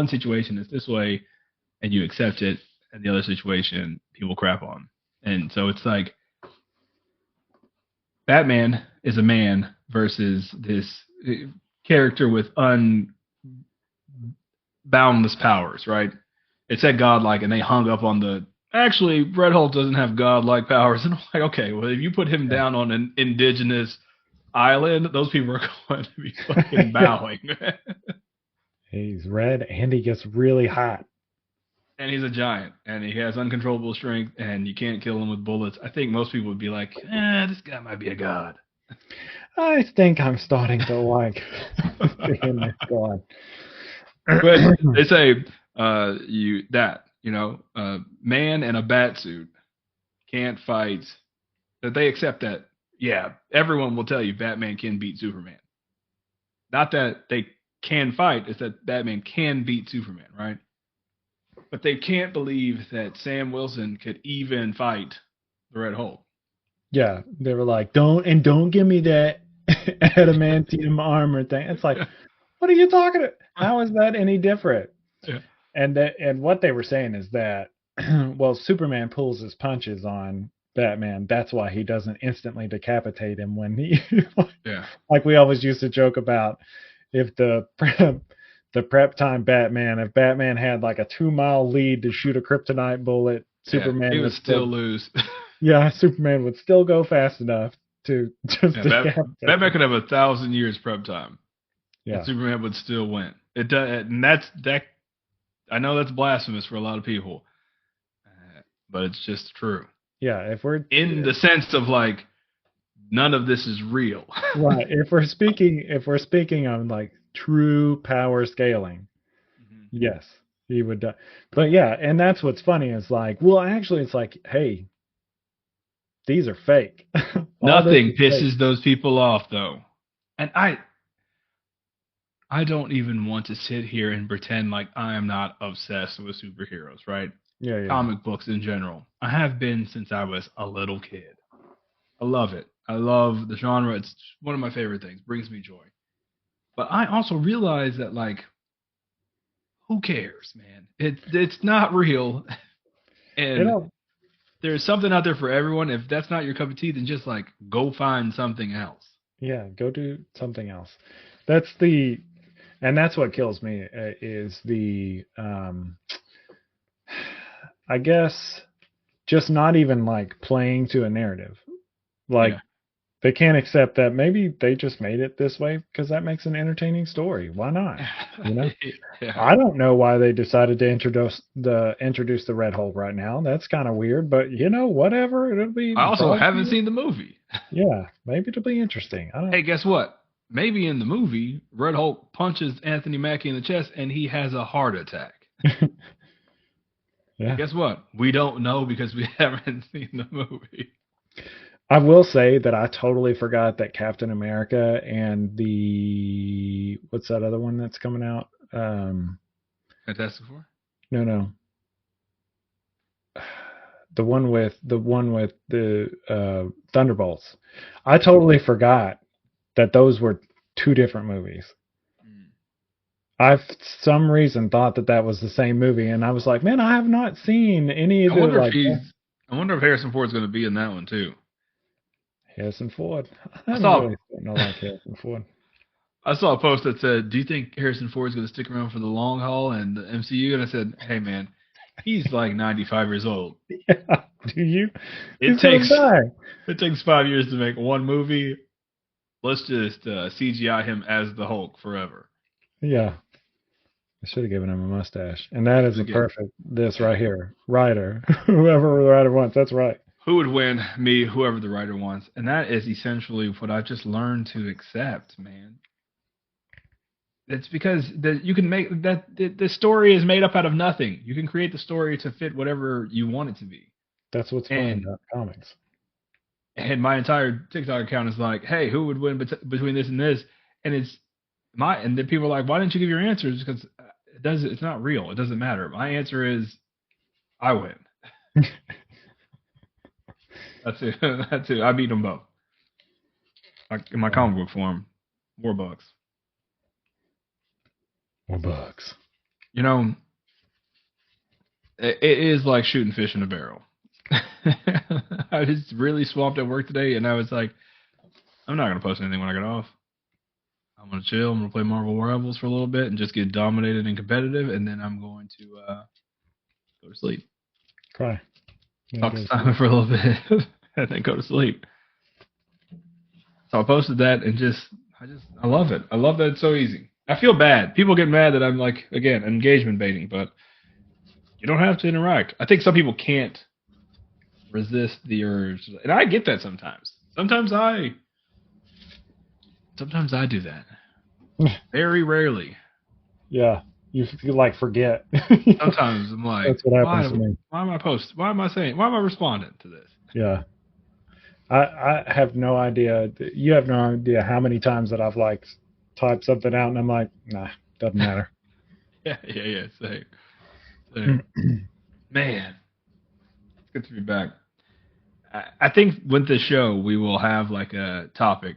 situation is this way and you accept it, and the other situation people crap on. And so it's like Batman is a man versus this character with boundless powers, right? It said godlike, and they hung up on actually, Red Hulk doesn't have godlike powers. And I'm like, okay, well, if you put him down on an indigenous island, those people are going to be fucking bowing. He's red, and he gets really hot. And he's a giant, and he has uncontrollable strength, and you can't kill him with bullets. I think most people would be like, this guy might be a god. I think I'm starting to like being this god. But they say man in a bat suit can't fight. That they accept that, yeah, everyone will tell you Batman can beat Superman. not that they can fight, it's that Batman can beat Superman, right? But they can't believe that Sam Wilson could even fight the Red Hulk. Yeah, they were like, don't give me that adamantium armor thing. It's like, what are you talking about? How is that any different? Yeah. And what they were saying is that, well, Superman pulls his punches on Batman. That's why he doesn't instantly decapitate him when he, Yeah. like we always used to joke about, if the prep time Batman, if Batman had like a 2-mile lead to shoot a kryptonite bullet, Superman he would still lose. Yeah, Superman would still go fast enough to just Batman could have 1,000 years prep time. Yeah, and Superman would still win. It does, and that. I know that's blasphemous for a lot of people, but it's just true. Yeah, if we're in the sense of like, none of this is real. Right. If we're speaking on like true power scaling, yes, he would die. But yeah, and that's what's funny is like, well, actually, it's like, hey, these are fake. Nothing pisses fake. Those people off though, and I don't even want to sit here and pretend like I am not obsessed with superheroes, right? Yeah. Comic books in general. I have been since I was a little kid. I love it. I love the genre. It's one of my favorite things. Brings me joy. But I also realize that, like, who cares, man? It's not real. And there's something out there for everyone. If that's not your cup of tea, then just, like, go find something else. Yeah, go do something else. And that's what kills me is the, I guess, just not even, like, playing to a narrative. Like, they can't accept that maybe they just made it this way because that makes an entertaining story. Why not? You know, I don't know why they decided to introduce the Red Hulk right now. That's kind of weird, but you know, whatever. It'll be. I also haven't seen the movie. Yeah, maybe it'll be interesting. Hey, guess what? Maybe in the movie, Red Hulk punches Anthony Mackie in the chest and he has a heart attack. Yeah. Guess what? We don't know because we haven't seen the movie. I will say that I totally forgot that Captain America and what's that other one that's coming out? Fantastic Four? No. The one with the Thunderbolts. I totally forgot that those were two different movies. I, for some reason, thought that was the same movie, and I was like, man, I have not seen any of the. I wonder if Harrison Ford's going to be in that one too. Harrison Ford. I don't like Harrison Ford. I saw a post that said, "Do you think Harrison Ford's going to stick around for the long haul and the MCU?" And I said, "Hey, man, he's like 95 years old. Yeah, do you? It takes 5 years to make one movie. Let's just CGI him as the Hulk forever." Yeah. I should have given him a mustache. And that is this right here. Writer. Whoever the writer wants. That's right. Who would win? Me, whoever the writer wants. And that is essentially what I've just learned to accept, man. It's because you can make that the story is made up out of nothing. You can create the story to fit whatever you want it to be. That's what's fun about comics. And my entire TikTok account is like, hey, who would win between this and this? And and then people are like, why didn't you give your answers? Because it's not real. It doesn't matter. My answer is, I win. That's it. I beat them both. In my comic book form, $4. $4. You know, it is like shooting fish in a barrel. I was really swamped at work today, and I was like, I'm not going to post anything when I get off. I'm going to chill. I'm going to play Marvel Rivals for a little bit and just get dominated and competitive, and then I'm going to go to sleep. Cry. Talk to Simon for a little bit, and then go to sleep. So I posted that, and I love it. I love that it's so easy. I feel bad. People get mad that I'm like, again, engagement baiting, but you don't have to interact. I think some people can't resist the urge, and I get that sometimes. Sometimes I do that. Very rarely. Yeah, you like forget. Sometimes I'm like, that's what happens to me. Why am I posting? Why am I saying? Why am I responding to this? Yeah, I have no idea. You have no idea how many times that I've like type something out, and I'm like, nah, doesn't matter. Yeah. Same. Man, it's good to be back. I think with the show we will have like a topic,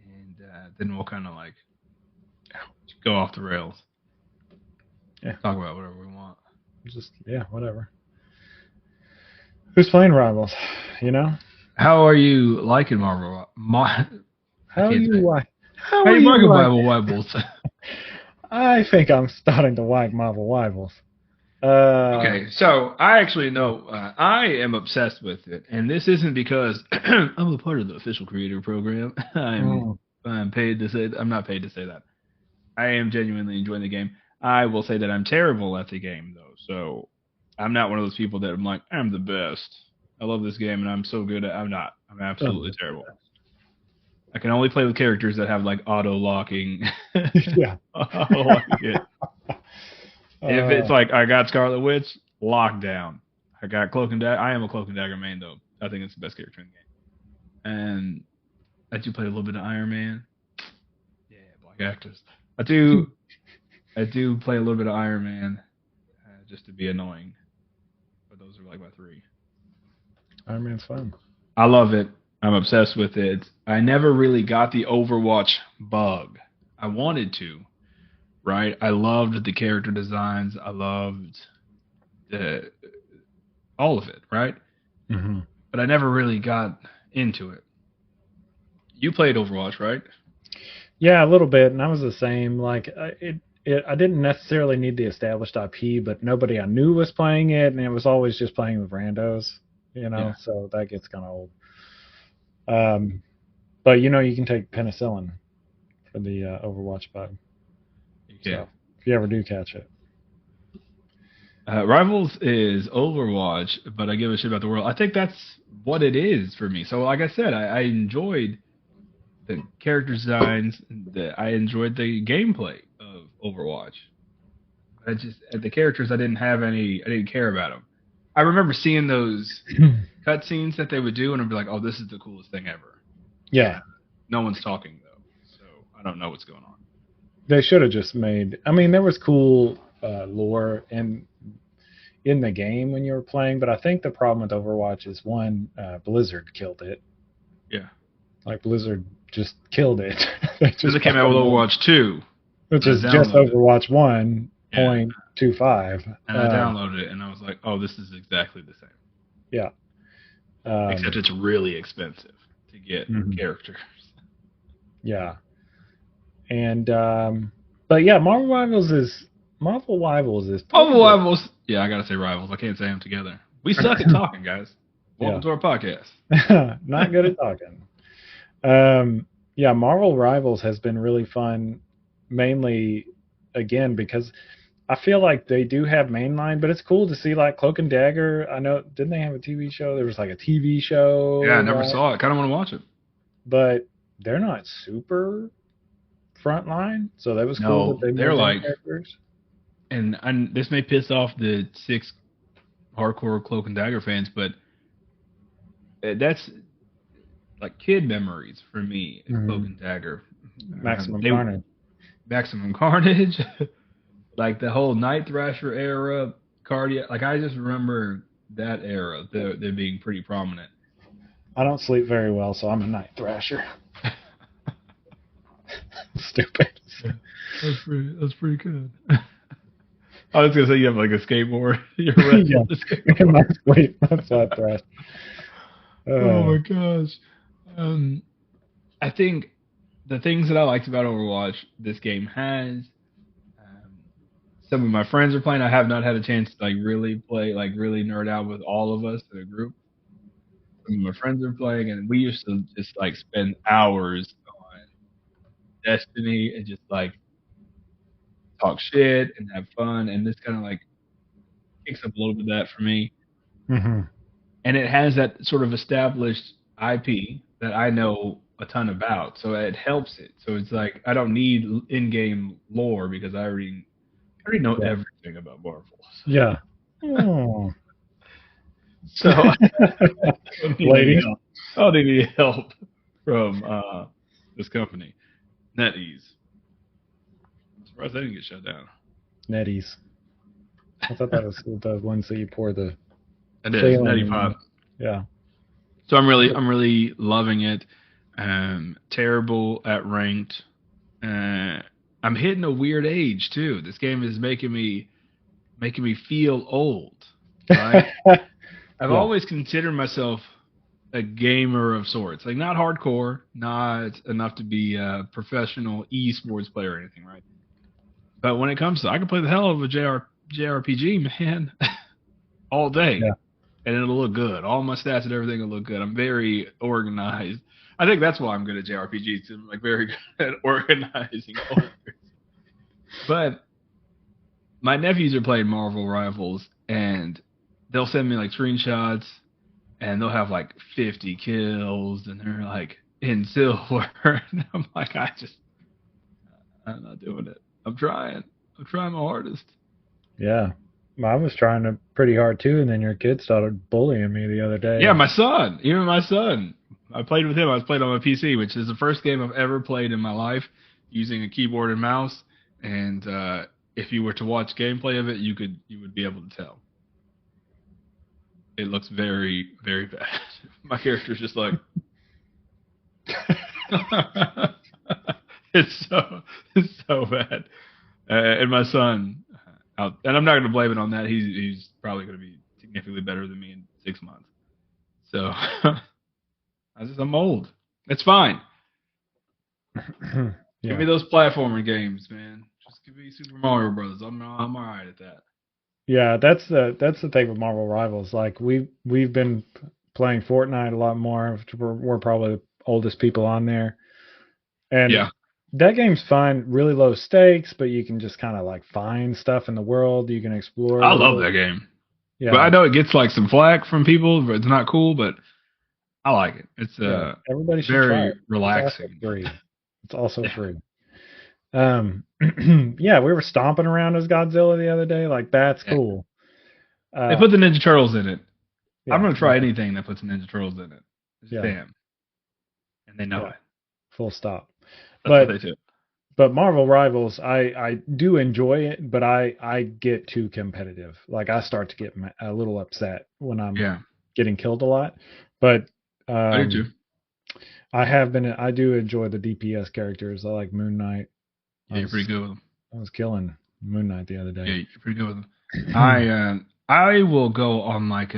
and then we'll kind of like go off the rails. Yeah. Talk about whatever we want. Just whatever. Who's playing Rivals? You know. How are you liking Marvel? How are you liking Marvel Rivals? I think I'm starting to like Marvel Rivals. Okay, so I actually know I am obsessed with it, and this isn't because I'm a part of the official creator program. I'm paid to say I'm not paid to say that. I am genuinely enjoying the game. I will say that I'm terrible at the game though, so I'm not one of those people that I'm like I'm the best. I love this game and I'm so good at. I'm not. I'm absolutely terrible. I can only play with characters that have like auto locking. Yeah. If it's like I got Scarlet Witch, lockdown. I got Cloak and Dagger. I am a Cloak and Dagger main though. I think it's the best character in the game. And I do play a little bit of Iron Man. Yeah, Black Actors. I do play a little bit of Iron Man just to be annoying. But those are like my three. Iron Man's fun. I love it. I'm obsessed with it. I never really got the Overwatch bug. I wanted to. Right, I loved the character designs. I loved all of it. Right, mm-hmm. But I never really got into it. You played Overwatch, right? Yeah, a little bit, and I was the same. Like I didn't necessarily need the established IP, but nobody I knew was playing it, and it was always just playing with randos. Yeah. So that gets kind of old. But you can take penicillin for the Overwatch bug. Yeah. So, if you ever do catch it. Rivals is Overwatch, but I give a shit about the world. I think that's what it is for me. So, like I said, I enjoyed the character designs. I enjoyed the gameplay of Overwatch. The characters, I didn't care about them. I remember seeing those cutscenes that they would do, and I'd be like, "Oh, this is the coolest thing ever." Yeah. No one's talking though, so I don't know what's going on. They should have just made. I mean, there was cool lore in the game when you were playing, but I think the problem with Overwatch is one, Blizzard killed it. Yeah. Like Blizzard just killed it. Because it came out with Overwatch 2, which is just Overwatch 1.25. And I downloaded it, and I was like, "Oh, this is exactly the same." Yeah. Except it's really expensive to get characters. Yeah. And but yeah, Marvel Rivals is. Marvel Rivals. Yeah, I gotta say Rivals. I can't say them together. We suck at talking, guys. Welcome to our podcast. Not good at talking. Yeah, Marvel Rivals has been really fun, mainly again because I feel like they do have mainline, but it's cool to see like Cloak and Dagger. I know, didn't they have a TV show? There was like a TV show. Yeah, I never saw it. Kind of want to watch it. But they're not super frontline, so that was No, cool. That they're like characters. And this may piss off the 6 hardcore Cloak and Dagger fans, but that's like kid memories for me. Cloak and Dagger, Maximum Carnage, Maximum Carnage, like the whole Night Thrasher era, Cardiac. Like I just remember that era, they're being pretty prominent. I don't sleep very well, so I'm a Night Thrasher. Stupid. That's pretty good. I was gonna say you have like a skateboard. You're in my sleep. That's Night Thrasher. Oh my gosh. I think the things that I liked about Overwatch, this game has. Some of my friends are playing. I have not had a chance to like really play, like really nerd out with all of us in a group. Some of my friends are playing, and we used to just like spend hours on Destiny and just like talk shit and have fun. And this kind of like kicks up a little bit of that for me. Mm-hmm. And it has that sort of established IP that I know a ton about, so it helps it. So it's like I don't need in-game lore because I already know everything about Marvel. Yeah. Oh. So I don't need any help from this company. NetEase. I'm surprised they didn't get shut down. Netties. I thought that was the ones that you pour the It is saline Neti in. Pop. Yeah. So I'm really loving it. Terrible at ranked. I'm hitting a weird age too. This game is making me feel old. Right? I've Yeah. always considered myself a gamer of sorts. Like not hardcore, not enough to be a professional esports player or anything, right? But when it comes to, I can play the hell of a JRPG, man, all day. Yeah. And it'll look good. All my stats and everything will look good. I'm very organized. I think that's why I'm good at JRPGs. I'm like very good at organizing folders. But my nephews are playing Marvel Rivals, and they'll send me like screenshots, and they'll have like 50 kills, and they're like in silver. And I'm like, I'm not doing it. I'm trying my hardest. Yeah. I was trying to pretty hard too, and then your kid started bullying me the other day. Yeah, my son. Even my son. I played with him. I was playing on my PC, which is the first game I've ever played in my life using a keyboard and mouse. And if you were to watch gameplay of it, you would be able to tell. It looks very, very bad. My character's just like it's so bad. And my son, and I'm not going to blame it on that. He's probably going to be significantly better than me in 6 months. So I'm old. It's fine. Yeah. Give me those platformer games, man. Just give me Super Mario Brothers. I'm all right at that. Yeah, that's the thing with Marvel Rivals. Like we've been playing Fortnite a lot more. We're probably the oldest people on there, and Yeah. that game's fun. Really low stakes, but you can just kind of like find stuff in the world. You can explore. I love that game. Yeah, But I know it gets like some flack from people, but it's not cool. But I like it. It's everybody should very try it. relaxing. It's also free. Yeah, we were stomping around as Godzilla the other day. Like that's cool. They put the Ninja Turtles in it. Yeah, I'm gonna try anything that puts Ninja Turtles in it. Just Yeah. damn. And they know it. Full stop. That's what they do. But Marvel Rivals, I do enjoy it, but I get too competitive. Like I start to get a little upset when I'm getting killed a lot. But I do too. I do enjoy the DPS characters. I like Moon Knight. Yeah, you're pretty good with them. I was killing Moon Knight the other day. Yeah, you're pretty good with them. I will go on like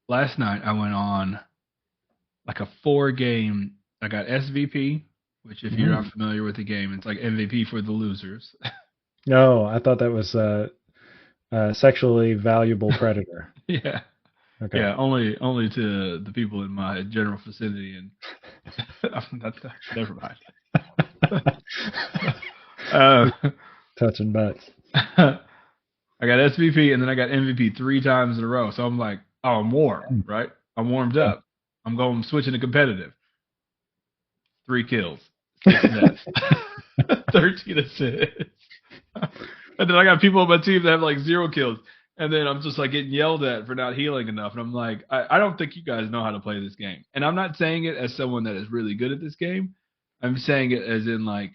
last night I went on like a 4-game. I got SVP, which if you're not familiar with the game, it's like MVP for the losers. No, I thought that was sexually valuable predator. Yeah. Okay. Yeah, only to the people in my general vicinity, and never mind. Touching butts. I got SVP and then I got MVP 3 times in a row. So I'm like, oh, I'm warm, right? I'm warmed up. I'm switching to competitive. 3 kills, 6 deaths, 13 assists. And then I got people on my team that have like 0 kills. And then I'm just like getting yelled at for not healing enough. And I'm like, I don't think you guys know how to play this game. And I'm not saying it as someone that is really good at this game. I'm saying it as in like,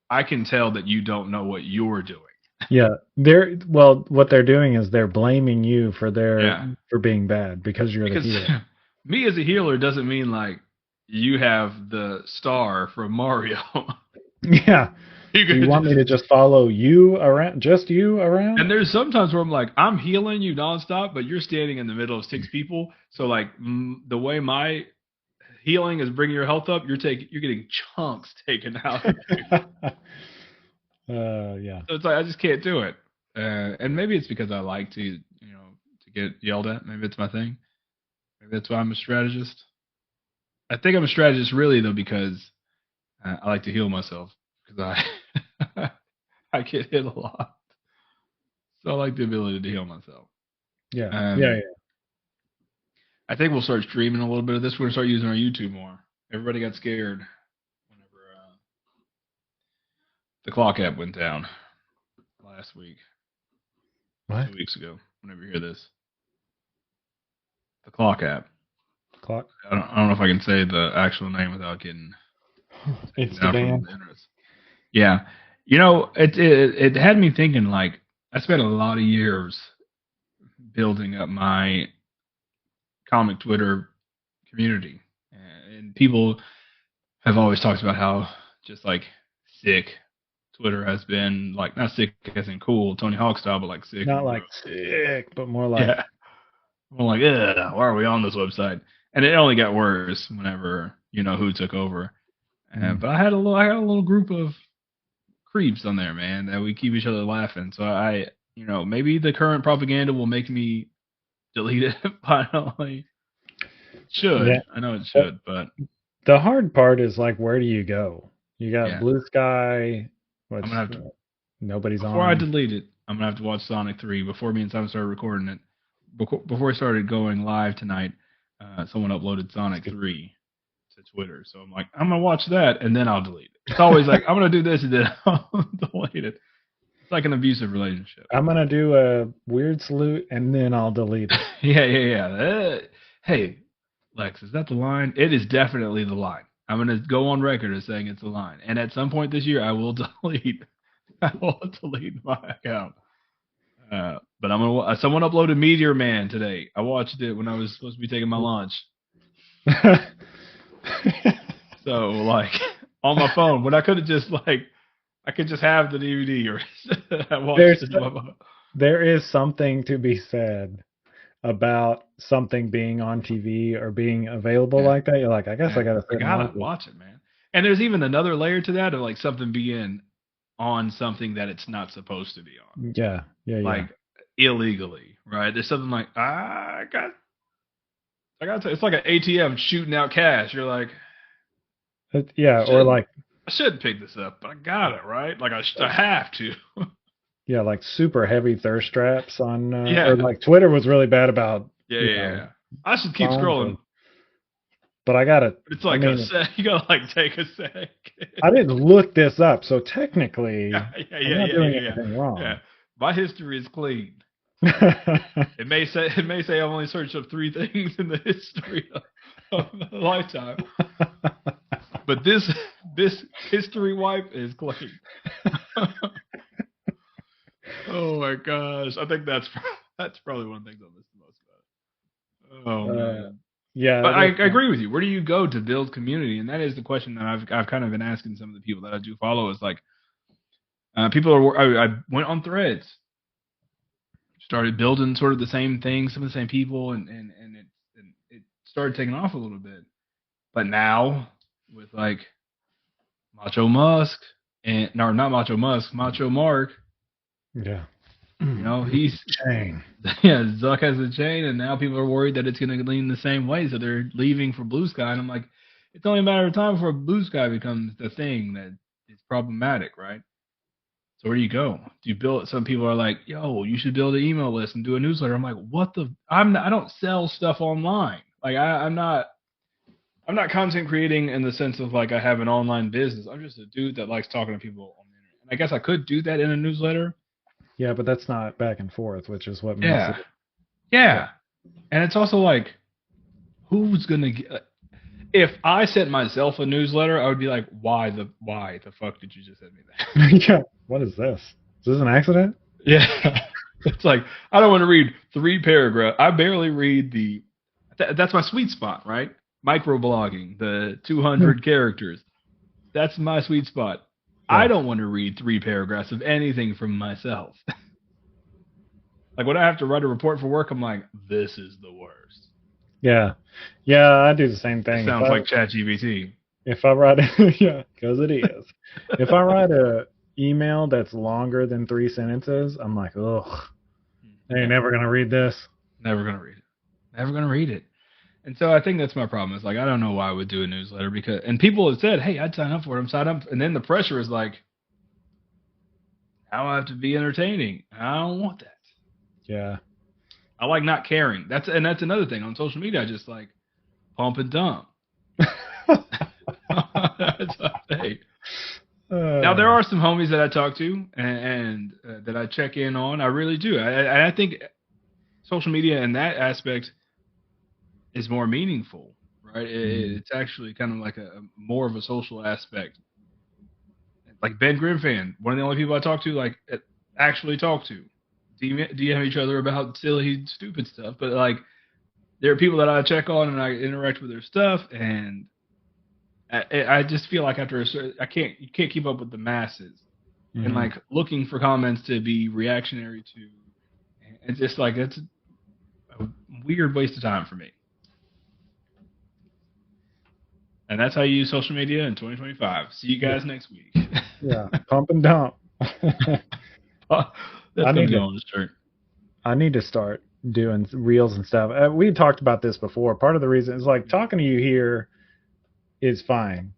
I can tell that you don't know what you're doing. Yeah, what they're doing is they're blaming you for being bad because you're the healer. Me as a healer doesn't mean like you have the star from Mario. Yeah. You want me to just follow you around? Just you around? And there's sometimes where I'm like, I'm healing you nonstop, but you're standing in the middle of 6 people. So like the way my healing is bringing your health up, you're getting chunks taken out of you. Yeah. So it's like I just can't do it. And maybe it's because I like to get yelled at. Maybe it's my thing. Maybe that's why I'm a strategist. I think I'm a strategist really though because I like to heal myself because I get hit a lot. So I like the ability to heal myself. Yeah. Yeah. I think we'll start streaming a little bit of this. We're going to start using our YouTube more. Everybody got scared whenever the clock app went down last week. What? 2 weeks ago, whenever you hear this. The clock app. Clock? I don't know if I can say the actual name without getting It's the Down from band. the interest. Yeah. It had me thinking, like, I spent a lot of years building up my comic Twitter community. And people have always talked about how just like sick Twitter has been, like not sick as in cool Tony Hawk style, but like sick Not and like gross. sick, but more like Yeah. I'm like, ugh, why are we on this website? And it only got worse whenever who took over. But I had a little group of creeps on there, man, that we keep each other laughing. So maybe the current propaganda will make me delete it finally. yeah. I know it should, but The hard part is like, where do you go? You got yeah, Blue Sky, I'm which gonna have to nobody's before I on. delete it. I'm gonna have to watch Sonic 3 before me and Simon started recording it. Before I started going live tonight, someone uploaded Sonic 3 to Twitter, so I'm like, I'm gonna watch that and then I'll delete it. It's always like I'm gonna do this and then I'll delete it. It's like an abusive relationship. I'm gonna do a weird salute and then I'll delete it. Yeah. Hey, Lex, is that the line? It is definitely the line. I'm gonna go on record as saying it's the line. And at some point this year, I will delete. I will delete my account. But I'm gonna. Someone uploaded Meteor Man today. I watched it when I was supposed to be taking my lunch. So like on my phone, when I could have just I could just have the DVD or I watched it. There is something to be said about something being on TV or being available like that. You're like, I guess I gotta sit and watch it, man. And there's even another layer to that of like something being on something that it's not supposed to be on. Yeah. Like illegally, right? There's something like I got. It's like an ATM shooting out cash. You're like, or like I shouldn't pick this up, but I got it, right? Like I have to. Yeah, like super heavy thirst traps on. Or like Twitter was really bad about. Yeah. I should keep scrolling. But I gotta. It's like you gotta like take a sec. I didn't look this up, so technically, I'm not doing anything wrong. Yeah, my history is clean. It may say I've only searched up 3 things in the history of my lifetime, but this history wipe is clean. Oh my gosh, I think that's probably one of the things I miss the most about it. Oh man. Yeah, but I agree with you. Where do you go to build community? And that is the question that I've kind of been asking some of the people that I do follow. Is like, people are. I went on Threads, started building sort of the same thing, some of the same people, and it started taking off a little bit. But now with like Macho Musk and not Macho Musk, Macho Mark. Yeah. He's chain. Yeah, Zuck has a chain, and now people are worried that it's going to lean the same way, so they're leaving for Blue Sky. And I'm like, it's only a matter of time before Blue Sky becomes the thing that is problematic, right? So where do you go? Do you build? Some people are like, yo, you should build an email list and do a newsletter. I'm like, what the? I don't sell stuff online. Like I'm not content creating in the sense of like I have an online business. I'm just a dude that likes talking to people on the internet. And I guess I could do that in a newsletter. Yeah, but that's not back and forth, which is what makes it. Yeah. And it's also like, who's going to get... If I sent myself a newsletter, I would be like, why the fuck did you just send me that? Yeah. What is this? Is this an accident? Yeah. It's like, I don't want to read 3 paragraphs. I barely read that's my sweet spot, right? Microblogging, the 200 characters. That's my sweet spot. Yeah. I don't want to read 3 paragraphs of anything from myself. Like when I have to write a report for work, I'm like, this is the worst. Yeah. Yeah, I do the same thing. It sounds like ChatGPT. If I write yeah, because it is. If I write a email that's longer than 3 sentences, I'm like, ugh. I ain't never gonna read this. Never gonna read it. And so I think that's my problem. It's like, I don't know why I would do a newsletter and people have said, hey, I'd sign up for it. I'm signed up. And then the pressure is like, now I have to be entertaining. I don't want that. Yeah. I like not caring. That's another thing on social media. I just like pump and dump. That's a thing. Now there are some homies that I talk to and that I check in on. I really do. I think social media in that aspect is more meaningful, right? Mhm. It's actually kind of like a more of a social aspect. Like Ben Grimm fan, one of the only people I talk to, like actually talk to, DM each other about silly, stupid stuff. But like, there are people that I check on and I interact with their stuff, and I just feel like after a certain, you can't keep up with the masses, and Mhm. like looking for comments to be reactionary to, it's just like it's a weird waste of time for me. And that's how you use social media in 2025. See you Yeah. guys next week. Yeah. Pump and dump. That's I gonna need go to. on the shirt. I need to start doing reels and stuff. We talked about this before. Part of the reason is like talking to you here is fine,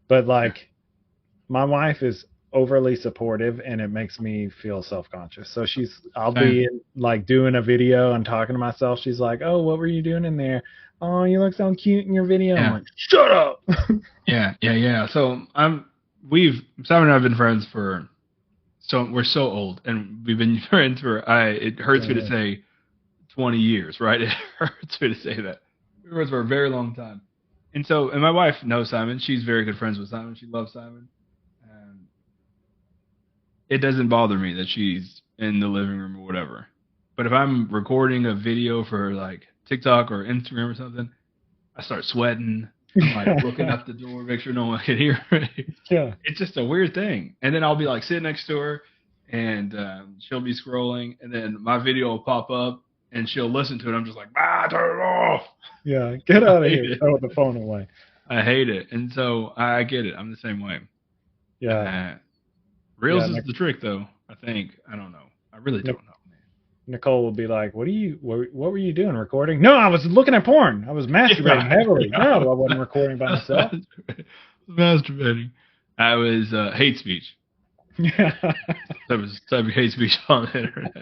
but like my wife is overly supportive and it makes me feel self-conscious. So I'll Same. be like doing a video and talking to myself. She's like, "Oh, what were you doing in there? Oh, you look so cute in your video." I'm Yeah. like, "Shut up." Yeah. So Simon and I have been friends for we're so old, and we've been friends for it hurts me to Yeah. say 20 years, right? It hurts me to say that. We've been friends for a very long time. And my wife knows Simon. She's very good friends with Simon. She loves Simon. And it doesn't bother me that she's in the living room or whatever. But if I'm recording a video for like TikTok or Instagram or something, I start sweating. I'm like looking up the door, make sure no one can hear me. Yeah. It's just a weird thing. And then I'll be like sitting next to her, and she'll be scrolling, and then my video will pop up, and she'll listen to it. I'm just like, turn it off. Yeah. Get I out of hate here. it. Throw the phone away. I hate it. And so I get it. I'm the same way. Yeah. Uh, Yeah. Reels is the trick, though. I think. I don't know. I really don't know, man. Nicole will be like, what were you doing? Recording? No, I was looking at porn. I was masturbating heavily. Yeah. No, I wasn't recording by myself. Masturbating. I was hate speech. Yeah. That was type of hate speech on the internet.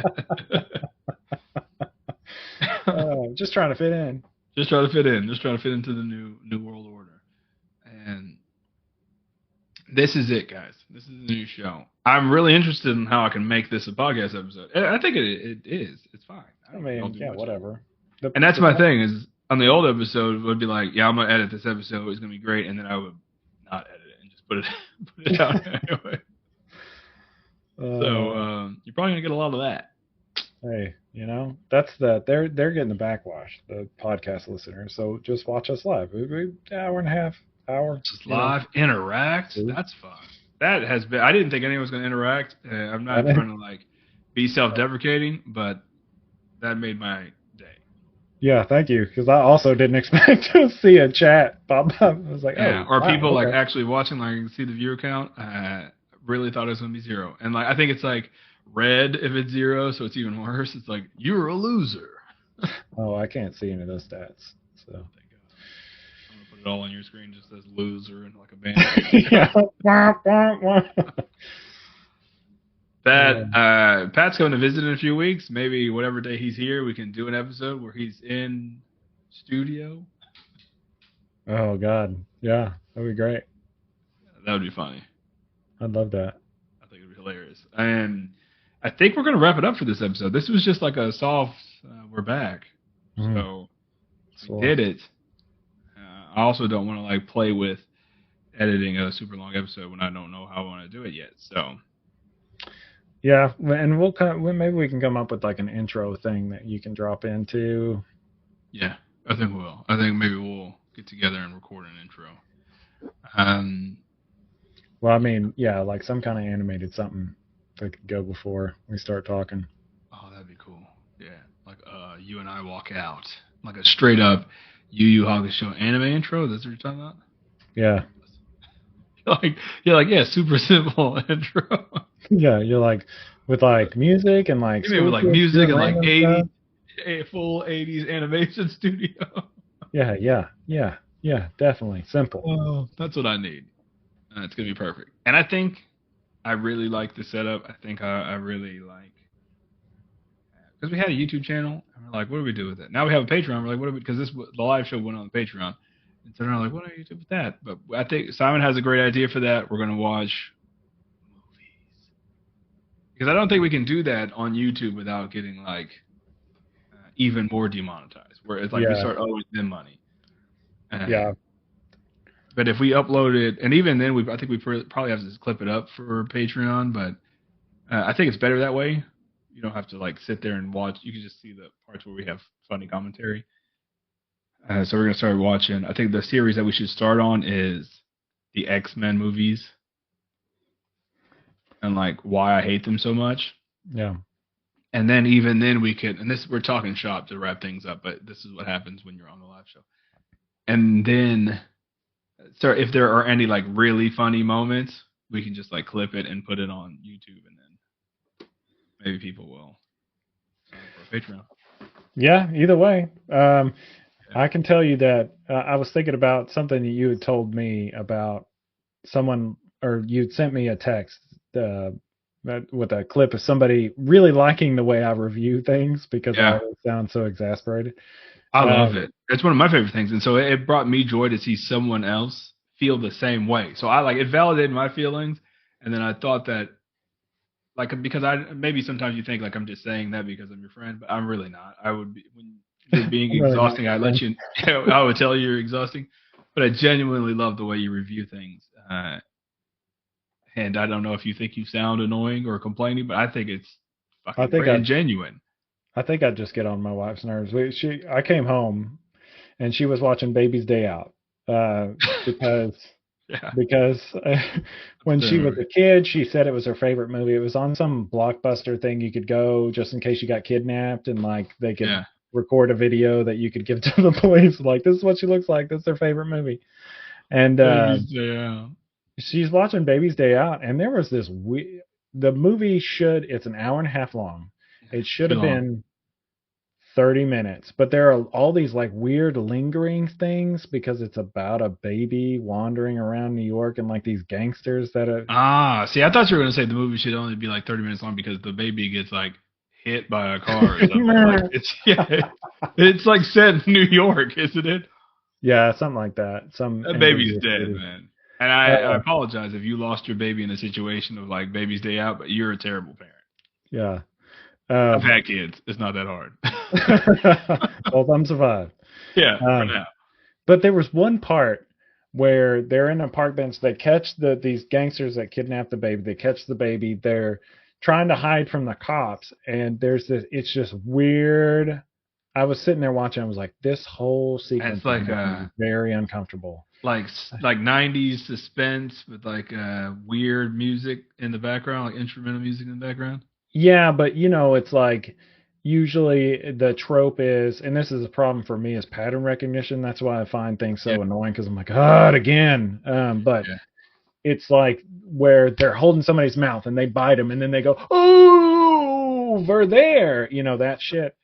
Just trying to fit in. Just trying to fit in. Just trying to fit into the new world order. And this is it, guys. This is the new show. I'm really interested in how I can make this a podcast episode. And I think it is. It's fine. I mean, yeah, whatever. And that's my thing is on the old episode would be like, yeah, I'm gonna edit this episode. It's gonna be great, and then I would not edit it and just put it out anyway. So you're probably gonna get a lot of that. Hey, they're getting the backwash, the podcast listeners. So just watch us live. We hour and a half, hour. Just live interact. That's fun. That has been. I didn't think anyone was gonna interact. I'm not trying to like be self-deprecating, but that made my day. Yeah, thank you. Because I also didn't expect to see a chat pop up. I was like, yeah, oh, or wow, people okay. like actually watching, like see the viewer count. Really thought it was gonna be 0, and like I think it's like red if it's 0, so it's even worse. It's like you're a loser. Oh, I can't see any of those stats. So I'm gonna put it all on your screen, just as loser and like a band. Pat's going to visit in a few weeks. Maybe whatever day he's here, we can do an episode where he's in studio. Oh God, yeah, that'd be great. That would be funny. I'd love that. I think it'd be hilarious. And I think we're going to wrap it up for this episode. This was just like a soft, we're back. So we did it. I also don't want to like play with editing a super long episode when I don't know how I want to do it yet. So yeah, and maybe we can come up with like an intro thing that you can drop into. Yeah, I think we will. I think maybe we'll get together and record an intro. Well, I mean, yeah, like some kind of animated something that could go before we start talking. Oh, that'd be cool. Yeah, like you and I walk out, like a straight up Yu Yu Hakusho anime intro. That's what you're talking about? Yeah. You're like, yeah, super simple intro. Yeah, you're like with like music and like with like music and like 80s, full 80s animation studio. Yeah, definitely simple. Oh, that's what I need. It's gonna be perfect. And I think I really like the setup. I think I really like, because we had a YouTube channel and we're like, what do we do with it? Now we have a Patreon. We're like, what do we? Because the live show went on the Patreon, and so we're like, what do you do with that? But I think Simon has a great idea for that. We're gonna watch movies, because I don't think we can do that on YouTube without getting like even more demonetized. Where it's like we start owing them money. Yeah. But if we upload it, and even then, I think we probably have to clip it up for Patreon. But I think it's better that way. You don't have to like sit there and watch. You can just see the parts where we have funny commentary. So we're gonna start watching. I think the series that we should start on is the X-Men movies and like why I hate them so much. Yeah. And then even then we could, and this we're talking shop to wrap things up, but this is what happens when you're on the live show. And then, so if there are any like really funny moments, we can just like clip it and put it on YouTube, and then maybe people will sign up for a Patreon. Yeah. Either way, I can tell you that I was thinking about something that you had told me about someone, or you'd sent me a text with a clip of somebody really liking the way I review things because I always sound so exasperated. I love it. It's one of my favorite things, and so it brought me joy to see someone else feel the same way. So I like it validated my feelings, and then I thought that like because maybe sometimes you think like I'm just saying that because I'm your friend, but I'm really not. I would be when you're being really exhausting. I let you. I would tell you you're exhausting, but I genuinely love the way you review things. And I don't know if you think you sound annoying or complaining, but I think it's fucking great and genuine. I think I'd just get on my wife's nerves. I came home and she was watching Baby's Day Out because when she was a kid, she said it was her favorite movie. It was on some Blockbuster thing you could go just in case you got kidnapped, and like they could record a video that you could give to the police. Like, this is what she looks like. This is their favorite movie. And she's watching Baby's Day Out, and there was this the movie it's an hour and a half long. It should have been 30 minutes, but there are all these like weird lingering things because it's about a baby wandering around New York and like these gangsters that are. See, I thought you were going to say the movie should only be like 30 minutes long because the baby gets like hit by a car or something. Like, it's like set in New York, isn't it? Yeah, something like that. That baby's dead, man. And I apologize if you lost your baby in a situation of like Baby's Day Out, but you're a terrible parent. Yeah. I've had kids. It's not that hard. Both of them survived. Yeah, for now. But there was one part where they're in a park bench. They catch these gangsters that kidnap the baby. They catch the baby. They're trying to hide from the cops. And there's this, it's just weird. I was sitting there watching. I was like, this whole sequence is like very uncomfortable. Like 90s suspense with like weird music in the background, like instrumental music in the background. Yeah, but it's like usually the trope is, and this is a problem for me, is pattern recognition. That's why I find things so annoying because I'm like, again. But it's like where they're holding somebody's mouth and they bite them and then they go, over there, that shit.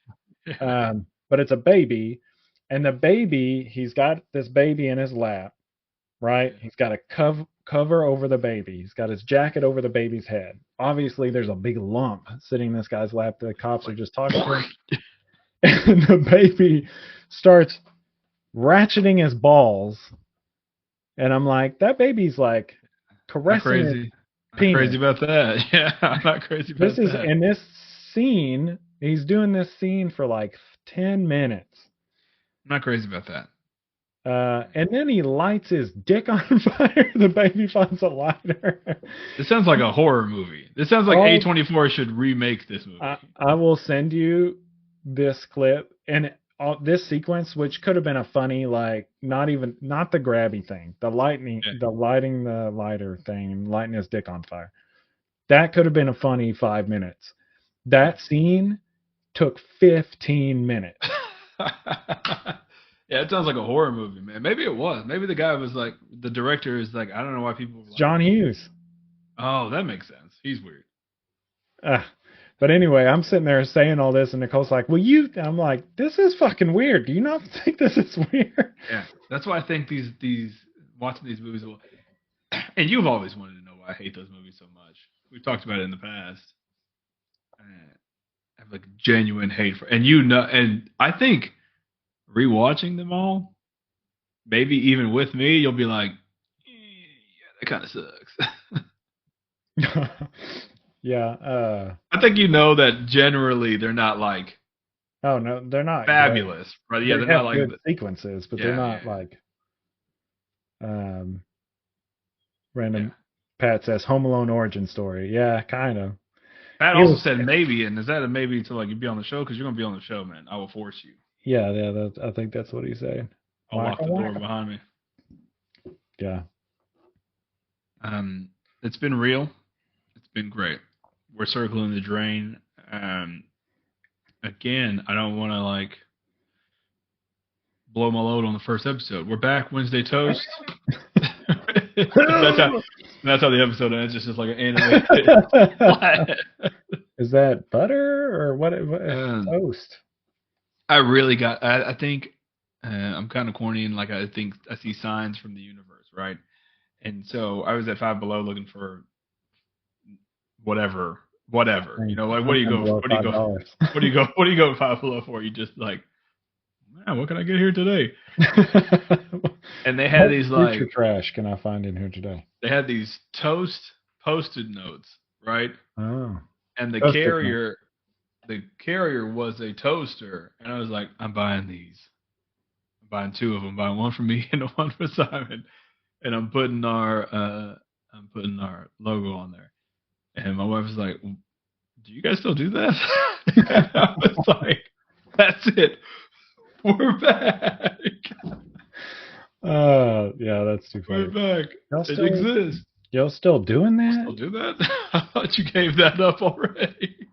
But it's a baby, and the baby, he's got this baby in his lap, right? He's got a cover over the baby. He's got his jacket over the baby's head. Obviously, there's a big lump sitting in this guy's lap. The cops are just talking to him. And the baby starts ratcheting his balls. And I'm like, that baby's like caressing his penis. I'm crazy about that. Yeah, I'm not crazy about that. In this scene, he's doing this scene for like 10 minutes. I'm not crazy about that. And then he lights his dick on fire. The baby finds a lighter. This sounds like a horror movie. This sounds like A24 should remake this movie. I will send you this clip and this sequence, which could have been a funny, like not the grabby thing, the lighting the lighter thing and lighting his dick on fire. That could have been a funny 5 minutes. That scene took 15 minutes. Yeah, it sounds like a horror movie, man. Maybe it was. Maybe the guy was like, the director is like, I don't know why people. John Hughes. Oh, that makes sense. He's weird. But anyway, I'm sitting there saying all this, and Nicole's like, I'm like, this is fucking weird. Do you not think this is weird? Yeah, that's why I think these watching these movies will. And you've always wanted to know why I hate those movies so much. We've talked about it in the past. I have like genuine hate for, and I think rewatching them all, maybe even with me, you'll be like, yeah, that kind of sucks. Yeah. I think that generally they're not like. Oh no, they're not fabulous, right? Yeah, they're not like good sequences, but they're not like Um, random Yeah. Pat says Home Alone origin story. Yeah, kind of. Pat He also was- said maybe, and is that a maybe to like you be on the show? Because you're gonna be on the show, man. I will force you. Yeah, I think that's what he's saying. I'll lock Waka the door waka. behind me. Yeah. It's been real. It's been great. We're circling the drain. Again, I don't want to like blow my load on the first episode. We're back Wednesday toast. that's how the episode ends. It's just like an animated. Is that butter or what toast? I really got. I think I'm kind of corny and like I think I see signs from the universe, right? And so I was at Five Below looking for whatever. You know, like what do you go? What do you go? What do you go? What do you go Five Below for? You just like, man, what can I get here today? And they had these like future trash can I find in here today? They had these toast post-it notes, right? Oh. And the carrier was a toaster, and I was like, I'm buying these. I'm buying two of them. I'm buying one for me and one for Simon, and I'm putting our logo on there. And my wife was like, do you guys still do that? I was like, that's it. We're back. Yeah, that's too funny. We're back. It exists. Y'all still doing that? Still do that? I thought you gave that up already.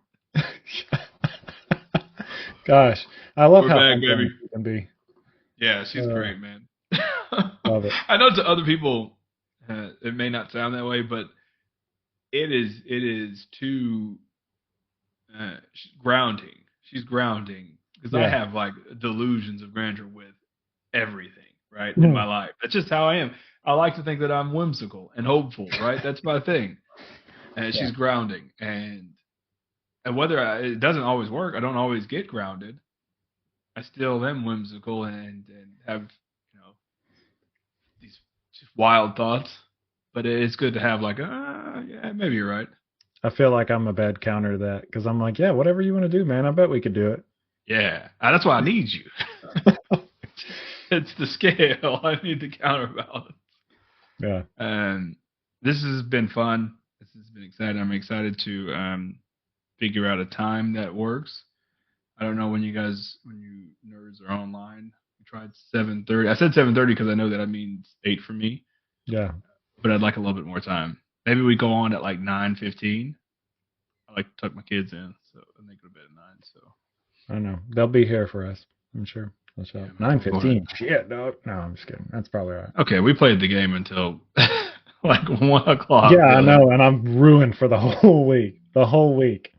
Gosh, I love We're how back, baby. She can be. Yeah, she's great, man. Love it. I know to other people, it may not sound that way, but it is too grounding. She's grounding because I have like delusions of grandeur with everything, right, in my life. That's just how I am. I like to think that I'm whimsical and hopeful, right? That's my thing. And she's grounding, and whether it doesn't always work, I don't always get grounded. I still am whimsical and have these just wild thoughts. But it's good to have like, yeah, maybe you're right. I feel like I'm a bad counter to that because I'm like, yeah, whatever you want to do, man. I bet we could do it. Yeah, that's why I need you. It's the scale. I need the counterbalance. Yeah. This has been fun. This has been exciting. I'm excited to figure out a time that works. I don't know when you nerds are online. We tried 7:30. I said 7:30 because I know that means 8 for me. Yeah. But I'd like a little bit more time. Maybe we go on at like 9:15. I like to tuck my kids in, so and they go to bed at 9. So I don't know. They'll be here for us, I'm sure. 9:15. Shit, no, I'm just kidding. That's probably right. Okay, we played the game until like 1 o'clock. Yeah, I know, and I'm ruined for the whole week.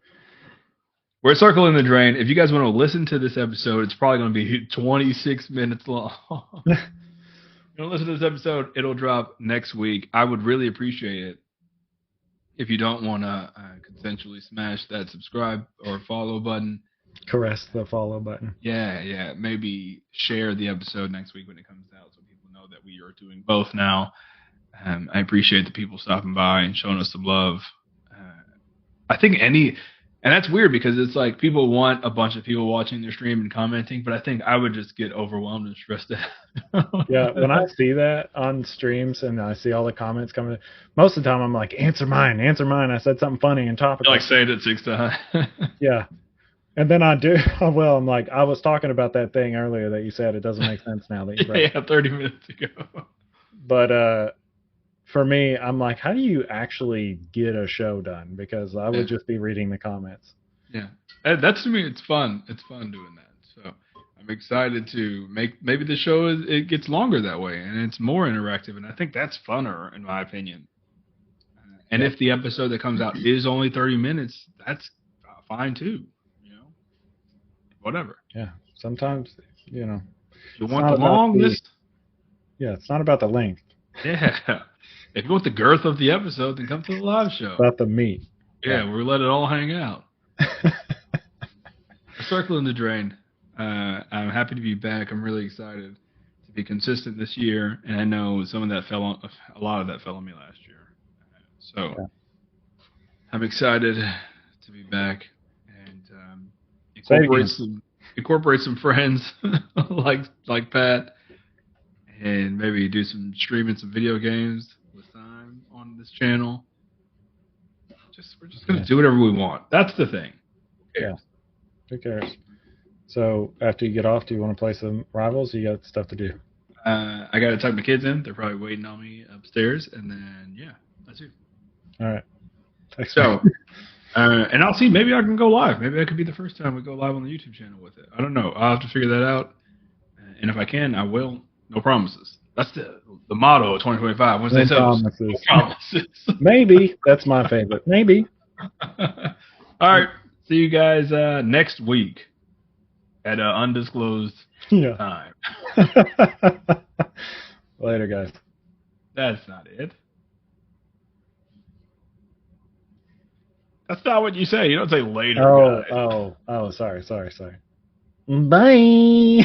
We're circling the drain. If you guys want to listen to this episode, it's probably going to be 26 minutes long. You want to listen to this episode, it'll drop next week. I would really appreciate it if you don't want to consensually smash that subscribe or follow button. Caress the follow button. Yeah. Maybe share the episode next week when it comes out so people know that we are doing both now. I appreciate the people stopping by and showing us some love. I think and that's weird because it's like people want a bunch of people watching their stream and commenting, but I think I would just get overwhelmed and stressed out. Yeah, when I see that on streams and I see all the comments coming, most of the time I'm like, answer mine. I said something funny and topical. You're like saying it 6 times. Yeah. And then I do. Well, I'm like, I was talking about that thing earlier that you said. It doesn't make sense now that you brought it. Yeah, 30 minutes ago. But for me, I'm like, how do you actually get a show done? Because I would just be reading the comments. Yeah. That's to me, it's fun. It's fun doing that. So I'm excited to maybe the show it gets longer that way and it's more interactive. And I think that's funner, in my opinion. And if the episode that comes out is only 30 minutes, that's fine too. Whatever. Yeah. Sometimes, You want the longness? Yeah, it's not about the length. Yeah. If you want the girth of the episode, then come to the live show. About the meat. Yeah, we'll let it all hang out. Circling the drain. I'm happy to be back. I'm really excited to be consistent this year, and I know a lot of that fell on me last year. So I'm excited to be back and incorporate some friends like Pat, and maybe do some streaming some video games with time on this channel. We're just gonna do whatever we want. That's the thing. Yeah. Who cares? So after you get off, do you want to play some Rivals? You got stuff to do. I gotta tuck my kids in. They're probably waiting on me upstairs, and then that's it. All right. Thanks, so, and I'll see. Maybe I can go live. Maybe that could be the first time we go live on the YouTube channel with it. I don't know. I'll have to figure that out. And if I can, I will. No promises. That's the motto of 2025. Wednesday Toast. No promises. Maybe. That's my favorite. Maybe. All right. See you guys next week at undisclosed time. Later, guys. That's not it. That's not what you say. You don't say later, guys. Oh, sorry. Bye.